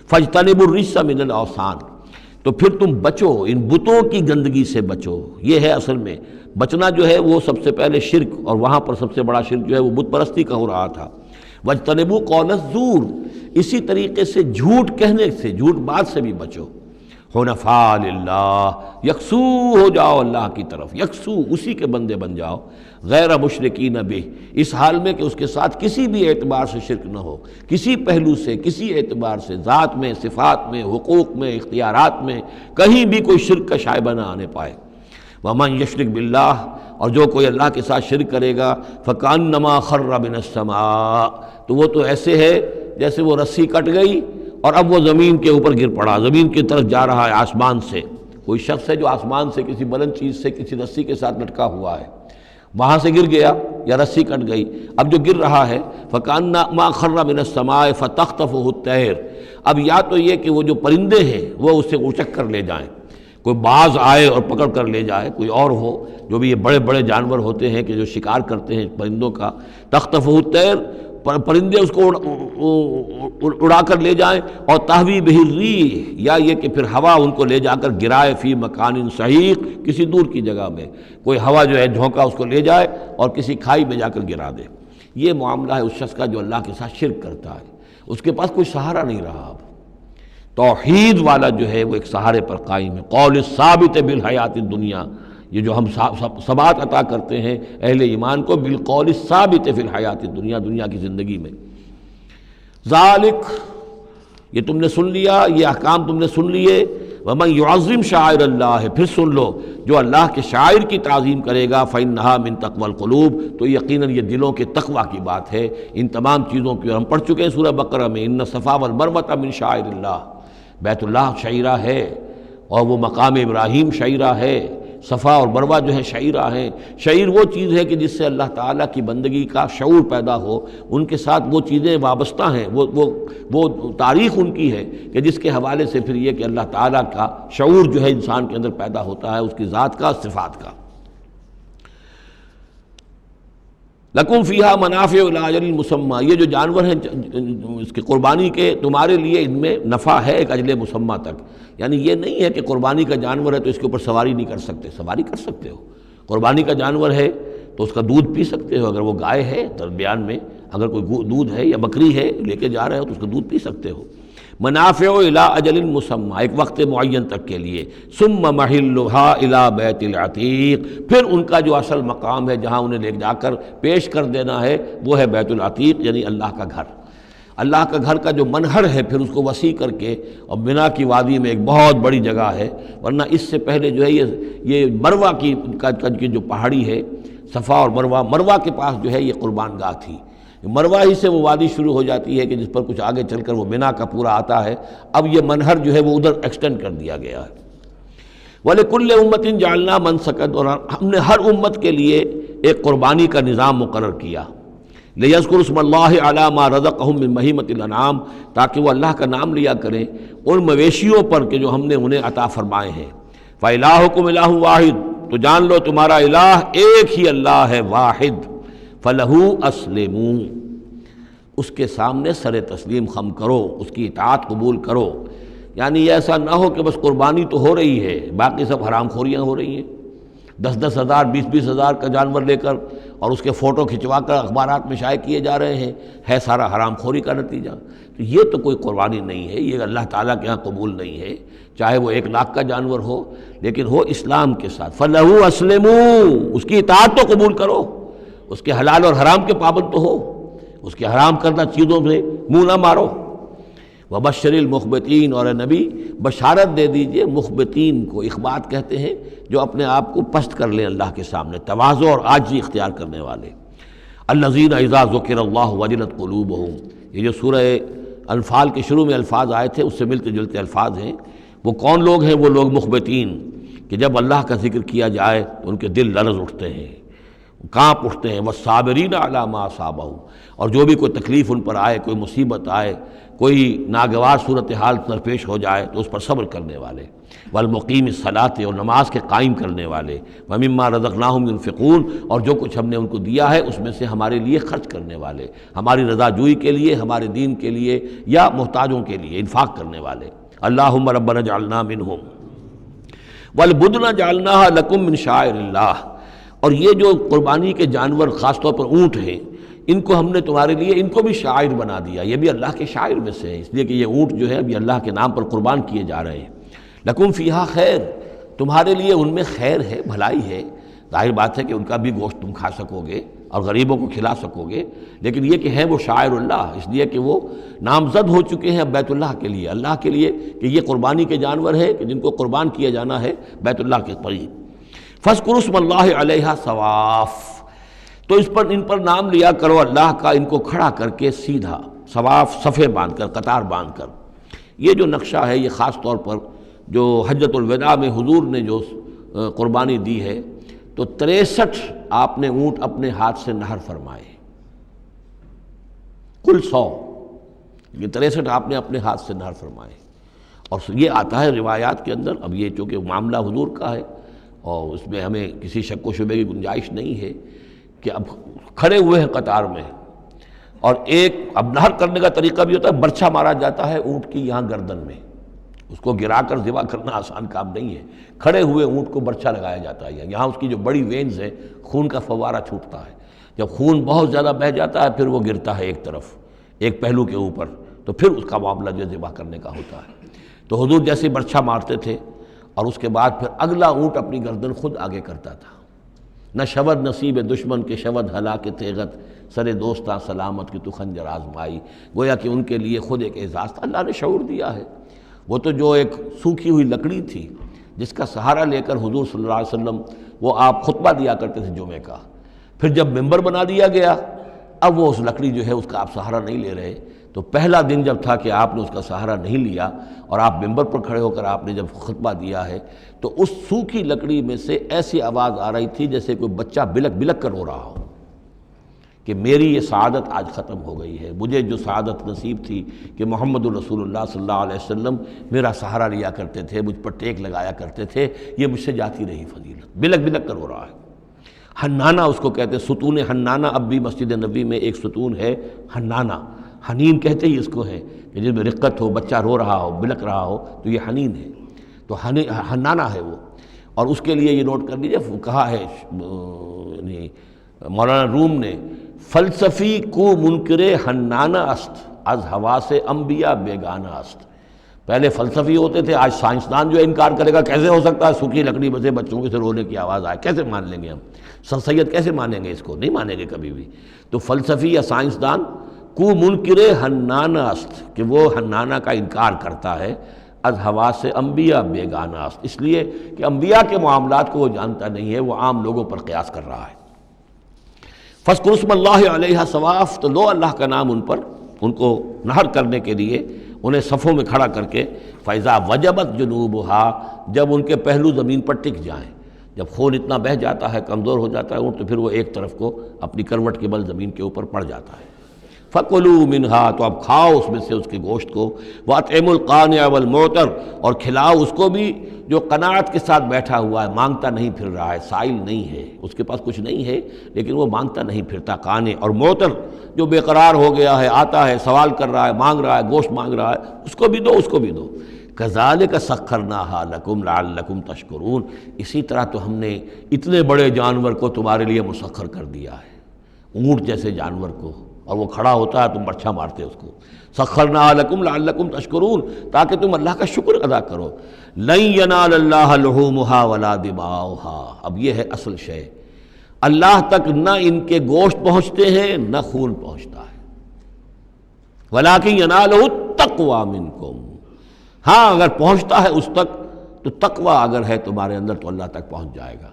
فَاجْتَنِبُوا الرِّجْسَ مِنَ الْأَوْثَانِ، تو پھر تم بچو، ان بتوں کی گندگی سے بچو۔ یہ ہے اصل میں بچنا جو ہے وہ سب سے پہلے شرک، اور وہاں پر سب سے بڑا شرک جو ہے وہ بت پرستی کا ہو رہا تھا۔ وَاجْتَنِبُوا قَوْلَ الزُّورِ، اسی طریقے سے جھوٹ کہنے سے، جھوٹ بات سے بھی بچو۔ حنفاء للہ، یکسو ہو جاؤ اللہ کی طرف، یکسو اسی کے بندے بن جاؤ، غیر مشرکین بہ، اس حال میں کہ اس کے ساتھ کسی بھی اعتبار سے شرک نہ ہو، کسی پہلو سے، کسی اعتبار سے، ذات میں، صفات میں، حقوق میں، اختیارات میں، کہیں بھی کوئی شرک کا شائبہ نہ آنے پائے۔ ومن یشرک باللہ، اور جو کوئی اللہ کے ساتھ شرک کرے گا، فکأنما خر من السماء، تو وہ تو ایسے ہے جیسے وہ رسی کٹ گئی اور اب وہ زمین کے اوپر گر پڑا، زمین کی طرف جا رہا ہے آسمان سے۔ کوئی شخص ہے جو آسمان سے کسی بلند چیز سے کسی رسی کے ساتھ لٹکا ہوا ہے، وہاں سے گر گیا یا رسی کٹ گئی، اب جو گر رہا ہے فکأنما خر من السماء فتخطفه الطیر، اب یا تو یہ کہ وہ جو پرندے ہیں وہ اسے اچک کر لے جائیں، کوئی باز آئے اور پکڑ کر لے جائے، کوئی اور ہو، جو بھی یہ بڑے بڑے جانور ہوتے ہیں کہ جو شکار کرتے ہیں پرندوں کا، تخطفه الطیر، پرندے اس کو اڑا کر لے جائیں، اور تہوی بہ الریح، یا یہ کہ پھر ہوا ان کو لے جا کر گرائے فی مکان صحیح، کسی دور کی جگہ میں کوئی ہوا جو ہے جھونکا اس کو لے جائے اور کسی کھائی میں جا کر گرا دے۔ یہ معاملہ ہے اس شخص کا جو اللہ کے ساتھ شرک کرتا ہے، اس کے پاس کوئی سہارا نہیں رہا۔ اب توحید والا جو ہے وہ ایک سہارے پر قائم ہے، قول ثابت بالحیات الدنیا، یہ جو ہم ثبات عطا کرتے ہیں اہل ایمان کو، بالقول ثابت فی الحیات الدنیا، دنیا کی زندگی میں۔ ذالک، یہ تم نے سن لیا، یہ احکام تم نے سن لیے۔ ومن یعظم شعائر اللہ، پھر سن لو جو اللہ کے شاعر کی تعظیم کرے گا، فإنہا من تقوی القلوب، تو یقیناً یہ دلوں کے تقوی کی بات ہے۔ ان تمام چیزوں کی ہم پڑھ چکے ہیں سورہ بقرہ میں، ان الصفا والمروۃ من شعائر اللہ، بیت اللہ شعیرہ ہے، اور وہ مقام ابراہیم شعیرہ ہے، صفا اور مروہ جو ہے شعیرہ ہیں۔ شعیر وہ چیز ہے کہ جس سے اللہ تعالیٰ کی بندگی کا شعور پیدا ہو، ان کے ساتھ وہ چیزیں وابستہ ہیں، وہ تاریخ ان کی ہے کہ جس کے حوالے سے پھر یہ کہ اللہ تعالیٰ کا شعور جو ہے انسان کے اندر پیدا ہوتا ہے، اس کی ذات کا، صفات کا۔ لکم فیہا منافع الی اجل مسمى، یہ جو جانور ہیں اس کی قربانی کے، تمہارے لیے ان میں نفع ہے ایک اجل مسمى تک، یعنی یہ نہیں ہے کہ قربانی کا جانور ہے تو اس کے اوپر سواری نہیں کر سکتے، سواری کر سکتے ہو۔ قربانی کا جانور ہے تو اس کا دودھ پی سکتے ہو، اگر وہ گائے ہے درمیان میں اگر کوئی دودھ ہے یا بکری ہے لے کے جا رہے ہو تو اس کا دودھ پی سکتے ہو۔ منافع الی اجل مسمى، ایک وقت معین تک کے لیے۔ ثم محلها الی بیت العتیق، پھر ان کا جو اصل مقام ہے جہاں انہیں لے جا کر پیش کر دینا ہے وہ ہے بیت العتیق، یعنی اللہ کا گھر۔ اللہ کا گھر کا جو منہر ہے پھر اس کو وسیع کر کے، اور منا کی وادی میں ایک بہت بڑی جگہ ہے، ورنہ اس سے پہلے جو ہے یہ مروہ کی جو پہاڑی ہے، صفا اور مروہ کے پاس جو ہے یہ قربان گاہ تھی، مروہ ہی سے وہ وادی شروع ہو جاتی ہے کہ جس پر کچھ آگے چل کر وہ منا کا پورا آتا ہے، اب یہ منہر جو ہے وہ ادھر ایکسٹینڈ کر دیا گیا ہے۔ وَلِكُلِّ أُمَّةٍ جَعَلْنَا مَنسَكًا، اور ہم نے ہر امت کے لیے ایک قربانی کا نظام مقرر کیا، لِيَذْكُرُوا اسْمَ اللَّهِ عَلَىٰ مَا رَزَقَهُم مِّن بَهِيمَةِ الْأَنْعَامِ، تاکہ وہ اللہ کا نام لیا کریں ان مویشیوں پر کہ جو ہم نے انہیں عطا فرمائے ہیں۔ فَإِلَٰهُكُمْ إِلَٰهٌ وَاحِدٌ، تو جان لو تمہارا الہ ایک ہی اللہ ہے، واحد۔ فَلَهُ أَسْلِمُوا، اس کے سامنے سر تسلیم خم کرو، اس کی اطاعت قبول کرو۔ یعنی ایسا نہ ہو کہ بس قربانی تو ہو رہی ہے، باقی سب حرام خوریاں ہو رہی ہیں، 10-10 ہزار 20-20 ہزار کا جانور لے کر اور اس کے فوٹو کھنچوا کر اخبارات میں شائع کیے جا رہے ہیں، ہے سارا حرام خوری کا نتیجہ۔ تو یہ تو کوئی قربانی نہیں ہے، یہ اللہ تعالیٰ کے ہاں قبول نہیں ہے، چاہے وہ 1 لاکھ کا جانور ہو لیکن ہو اسلام کے ساتھ۔ فَلَهُ أَسْلِمُوا، اس کی اطاعت تو قبول کرو، اس کے حلال اور حرام کے پابند تو ہو، اس کے حرام کردہ چیزوں سے منہ نہ مارو۔ وَبَشِّرِ الْمُخْبِتِينَ، اور اے نبی بشارت دے دیجئے مخبتین کو، اخبات کہتے ہیں جو اپنے آپ کو پست کر لیں اللہ کے سامنے، تواضع اور عاجزی اختیار کرنے والے۔ الَّذِينَ إِذَا ذُكِرَ اللَّهُ وَجِلَتْ قُلُوبُهُمْ، یہ جو سورہ انفال کے شروع میں الفاظ آئے تھے اس سے ملتے جلتے الفاظ ہیں۔ وہ کون لوگ ہیں؟ وہ لوگ مخبتین کہ جب اللہ کا ذکر کیا جائے تو ان کے دل لرز اٹھتے ہیں، کانپ اٹھتے ہیں۔ وَالصَّابِرِينَ عَلَىٰ مَا أَصَابَهُمْ، اور جو بھی کوئی تکلیف ان پر آئے، کوئی مصیبت آئے، کوئی ناگوار صورتحال درپیش ہو جائے تو اس پر صبر کرنے والے۔ والمقیم الصلاۃ، اور نماز کے قائم کرنے والے۔ ومما رزقناہم ينفقون، اور جو کچھ ہم نے ان کو دیا ہے اس میں سے ہمارے لیے خرچ کرنے والے، ہماری رضا جوئی کے لیے، ہمارے دین کے لیے یا محتاجوں کے لیے انفاق کرنے والے۔ اللہم ربنا اجعلنا منہم والبدن جعلناها لکم من شعائر اللہ، اور یہ جو قربانی کے جانور خاص طور پر اونٹ ہیں، ان کو ہم نے تمہارے لیے ان کو بھی شاعر بنا دیا، یہ بھی اللہ کے شاعر میں سے ہے، اس لیے کہ یہ اونٹ جو ہے ابھی اللہ کے نام پر قربان کیے جا رہے ہیں۔ لکم فیہا خیر، تمہارے لیے ان میں خیر ہے، بھلائی ہے۔ ظاہر بات ہے کہ ان کا بھی گوشت تم کھا سکو گے اور غریبوں کو کھلا سکو گے، لیکن یہ کہ ہیں وہ شاعر اللہ، اس لیے کہ وہ نامزد ہو چکے ہیں بیت اللہ کے لیے، اللہ کے لیے، کہ یہ قربانی کے جانور ہیں کہ جن کو قربان کیا جانا ہے بیت اللہ کے قریب۔ فاذکروا اسم اللہ علیہا صواف، تو اس پر ان پر نام لیا کرو اللہ کا، ان کو کھڑا کر کے سیدھا، صواف صفے باندھ کر، قطار باندھ کر۔ یہ جو نقشہ ہے یہ خاص طور پر جو حجۃ الوداع میں حضور نے جو قربانی دی ہے تو 63 آپ نے اونٹ اپنے ہاتھ سے نہر فرمائے، کل 100، یہ 63 آپ نے اپنے ہاتھ سے نہر فرمائے۔ اور یہ آتا ہے روایات کے اندر، اب یہ چونکہ معاملہ حضور کا ہے اور اس میں ہمیں کسی شک و شبے کی گنجائش نہیں ہے کہ اب کھڑے ہوئے ہیں قطار میں، اور ایک اب نہر کرنے کا طریقہ بھی ہوتا ہے، برچھا مارا جاتا ہے اونٹ کی یہاں گردن میں، اس کو گرا کر ذبح کرنا آسان کام نہیں ہے، کھڑے ہوئے اونٹ کو برچھا لگایا جاتا ہے، یہاں اس کی جو بڑی وینز ہے خون کا فوارہ چھوٹتا ہے، جب خون بہت زیادہ بہہ جاتا ہے پھر وہ گرتا ہے ایک طرف، ایک پہلو کے اوپر، تو پھر اس کا معاملہ جو ذبح کرنے کا ہوتا ہے۔ تو حضور جیسے برچھا مارتے تھے اور اس کے بعد پھر اگلا اونٹ اپنی گردن خود آگے کرتا تھا۔ نہ شود نصیب دشمن کے شود ہلاک تیغت، سر دوستاں سلامت کی تو خنجر آزمائی، گویا کہ ان کے لیے خود ایک اعزاز تھا، اللہ نے شعور دیا ہے۔ وہ تو جو ایک سوکھی ہوئی لکڑی تھی جس کا سہارا لے کر حضور صلی اللہ علیہ وسلم وہ آپ خطبہ دیا کرتے تھے جمعے کا، پھر جب ممبر بنا دیا گیا اب وہ اس لکڑی جو ہے اس کا آپ سہارا نہیں لے رہے، تو پہلا دن جب تھا کہ آپ نے اس کا سہارا نہیں لیا اور آپ ممبر پر کھڑے ہو کر آپ نے جب خطبہ دیا ہے تو اس سوکھی لکڑی میں سے ایسی آواز آ رہی تھی جیسے کوئی بچہ بلک بلک کر رو رہا ہو کہ میری یہ سعادت آج ختم ہو گئی ہے، مجھے جو سعادت نصیب تھی کہ محمد الرسول اللہ صلی اللہ علیہ وسلم میرا سہارا لیا کرتے تھے، مجھ پر ٹیک لگایا کرتے تھے، یہ مجھ سے جاتی رہی فضیلت، بلک بلک کر رو رہا ہے۔ حنانہ اس کو کہتے ہیں، ستون حنانہ، اب بھی مسجد نبوی میں ایک ستون ہے حنانہ، حنین کہتے ہی اس کو ہے کہ جس میں رقت ہو، بچہ رو رہا ہو، بلک رہا ہو تو یہ حنین ہے، تو حنانہ ہے وہ۔ اور اس کے لیے یہ نوٹ کر لیجیے، کہا ہے مولانا روم نے، فلسفی کو منکر حنانہ است، از ہوا سے انبیاء بیگانہ است۔ پہلے فلسفی ہوتے تھے، آج سائنسدان جو انکار کرے گا کیسے ہو سکتا ہے سوکھی لکڑی میں سے بچوں کے سے رونے کی آواز آئے، کیسے مان لیں گے ہم؟ سر سید کیسے مانیں گے اس کو؟ نہیں مانیں گے کبھی بھی۔ تو فلسفی یا سائنسدان کو منکر حنانہ است، کہ وہ حنانہ کا انکار کرتا ہے، از ہوا سے انبیاء بیگانہ است، اس لیے کہ انبیاء کے معاملات کو وہ جانتا نہیں ہے، وہ عام لوگوں پر قیاس کر رہا ہے۔ فاذکروا اسم اللہ علیہا صواف، تو لو اللہ کا نام ان پر، ان کو نہر کرنے کے لیے انہیں صفوں میں کھڑا کر کے، فَإِذَا وَجَبَتْ جُنُوبُهَا، جب ان کے پہلو زمین پر ٹک جائیں، جب خون اتنا بہہ جاتا ہے، کمزور ہو جاتا ہے اونٹ، تو پھر وہ ایک طرف کو اپنی کروٹ کے بل زمین کے اوپر پڑ جاتا ہے۔ فَكُلُوا مِنْهَا، تو اب کھاؤ اس میں سے، اس کے گوشت کو، وَأَطْعِمُوا الْقَانِعَ وَالْمُعْتَرَ، اور کھلاؤ اس کو بھی جو قناعت کے ساتھ بیٹھا ہوا ہے، مانگتا نہیں پھر رہا ہے، سائل نہیں ہے، اس کے پاس کچھ نہیں ہے لیکن وہ مانگتا نہیں پھرتا، قانع، اور معتر جو بے قرار ہو گیا ہے، آتا ہے، سوال کر رہا ہے، مانگ رہا ہے، گوشت مانگ رہا ہے، اس کو بھی دو، اس کو بھی دو۔ کذالک سخرناہا لکم لعلکم تشکرون، اسی طرح تو ہم نے اتنے بڑے جانور کو تمہارے لیے مسخر کر دیا ہے، اونٹ جیسے جانور کو، اور وہ کھڑا ہوتا ہے تم برچھا مارتے اس کو، سخرناہا لکم لعلکم تشکرون، تاکہ تم اللہ کا شکر ادا کرو۔ لن ینال اللہ لحومها ولا دماؤها، اب یہ ہے اصل شے، اللہ تک نہ ان کے گوشت پہنچتے ہیں نہ خون پہنچتا ہے، ولکن ینالہ التقوی منکم، ہاں اگر پہنچتا ہے اس تک تو تقوی اگر ہے تمہارے اندر تو اللہ تک پہنچ جائے گا۔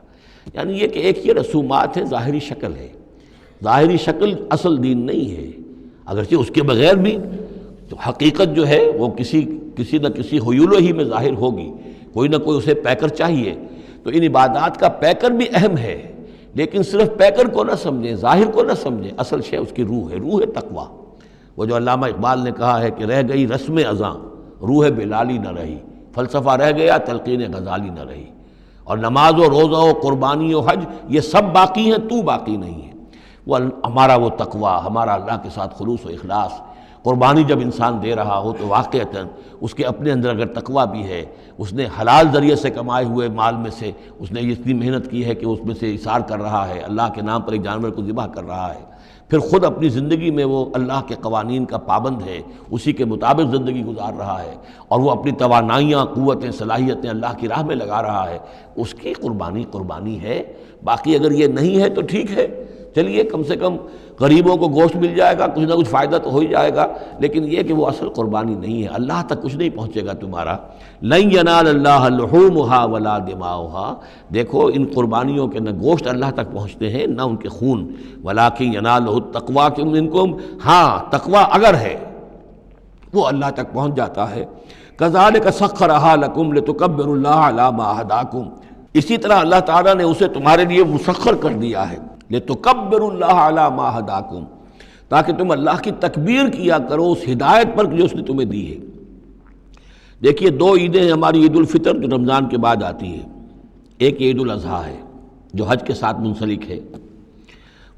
یعنی یہ کہ ایک یہ رسومات ہے، ظاہری شکل ہے، ظاہری شکل اصل دین نہیں ہے، اگرچہ اس کے بغیر بھی تو حقیقت جو ہے وہ کسی نہ کسی حیول ہی میں ظاہر ہوگی، کوئی نہ کوئی اسے پیکر چاہیے۔ تو ان عبادات کا پیکر بھی اہم ہے، لیکن صرف پیکر کو نہ سمجھیں، ظاہر کو نہ سمجھیں، اصل شے اس کی روح ہے، روح تقوی۔ وہ جو علامہ اقبال نے کہا ہے کہ رہ گئی رسم اذاں روح بلالی نہ رہی، فلسفہ رہ گیا تلقین غزالی نہ رہی، اور نماز و روزہ و قربانی و حج یہ سب باقی ہیں، تو باقی نہیں ہے۔ وہ ہمارا وہ تقوی، ہمارا اللہ کے ساتھ خلوص و اخلاص، قربانی جب انسان دے رہا ہو تو واقعتاً اس کے اپنے اندر اگر تقوی بھی ہے، اس نے حلال ذریعے سے کمائے ہوئے مال میں سے اس نے اتنی محنت کی ہے کہ اس میں سے اثار کر رہا ہے، اللہ کے نام پر ایک جانور کو ذبح کر رہا ہے، پھر خود اپنی زندگی میں وہ اللہ کے قوانین کا پابند ہے، اسی کے مطابق زندگی گزار رہا ہے، اور وہ اپنی توانائیاں، قوتیں، صلاحیتیں اللہ کی راہ میں لگا رہا ہے، اس کی قربانی ہے۔ باقی اگر یہ نہیں ہے تو ٹھیک ہے، چلیے کم سے کم غریبوں کو گوشت مل جائے گا، کچھ نہ کچھ فائدہ تو ہو ہی جائے گا، لیکن یہ کہ وہ اصل قربانی نہیں ہے، اللہ تک کچھ نہیں پہنچے گا تمہارا۔ لن ینال اللہ لحومها ولا دماؤها، دیکھو ان قربانیوں کے نہ گوشت اللہ تک پہنچتے ہیں نہ ان کے خون، ولکن ینالہ التقوی منکم، ہاں تقوی اگر ہے وہ اللہ تک پہنچ جاتا ہے۔ کذالک سخرھا لکم لتکبروا اللہ علی ما ھداکم، اسی طرح اللہ تعالیٰ نے اسے تمہارے لیے مسخر کر دیا ہے، لتکبروا اللہ علی ما ھداکم، تاکہ تم اللہ کی تکبیر کیا کرو اس ہدایت پر جو اس نے تمہیں دی ہے۔ دیکھیے دو عیدیں ہیں ہماری، عید الفطر جو رمضان کے بعد آتی ہے، ایک عید الاضحیٰ ہے جو حج کے ساتھ منسلک ہے،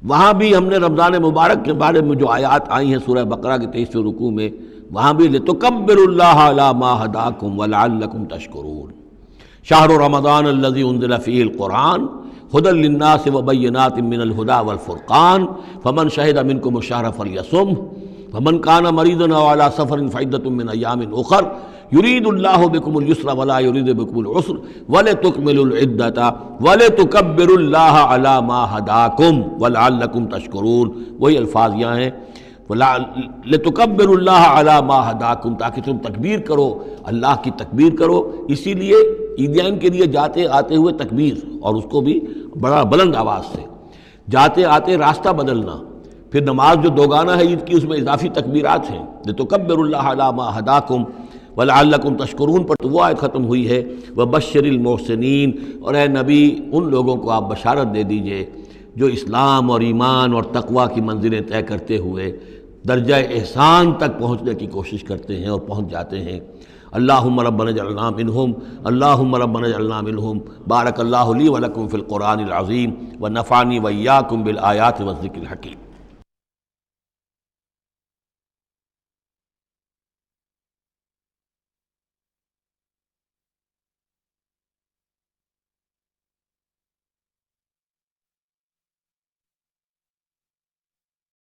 وہاں بھی ہم نے رمضان مبارک کے بارے میں جو آیات آئی ہیں سورہ بقرہ کے 23ویں رکوع میں، وہاں بھی لتکبروا اللہ علی ما ھداکم ولعلکم تشکرون۔ شہر رمضان الذی انزل فیہ القرآن ھدی للناس وبینات من الھدی والفرقان فمن شہد منکم الشہر فلیصمہ فمن کان مریضا او علی سفر فعدۃ من ایام اخر یرید اللہ بکم الیسر ولا یرید بکم العسر ولتکملوا العدۃ ولتکبروا اللہ علی ما ھداکم ولعلکم تشکرون۔ وہی الفاظ یہاں ہیں، لتکبروا اللہ علی ما ھداکم، تاکہ تم تکبیر کرو، اللہ کی تکبیر کرو۔ اسی لیے عیدین کے لیے جاتے آتے ہوئے تکبیر، اور اس کو بھی بڑا بلند آواز سے، جاتے آتے راستہ بدلنا، پھر نماز جو دوگانہ ہے عید کی اس میں اضافی تکبیرات ہیں، لتکبروا اللہ علی ما ھداکم ولعلکم تشکرون پر تو وہ آیت ختم ہوئی ہے، وبشر المحسنین، اور اے نبی ان لوگوں کو آپ بشارت دے دیجئے جو اسلام اور ایمان اور تقوی کی منزلیں طے کرتے ہوئے درجہ احسان تک پہنچنے کی کوشش کرتے ہیں اور پہنچ جاتے ہیں۔ اللہم ربنا اجعلنا منہم، اللہم ربنا اجعلنا منہم۔ بارک اللہ لی ولکم فی القرآن العظیم ونفعنی وإیاکم بالآیات والذکر الحکیم۔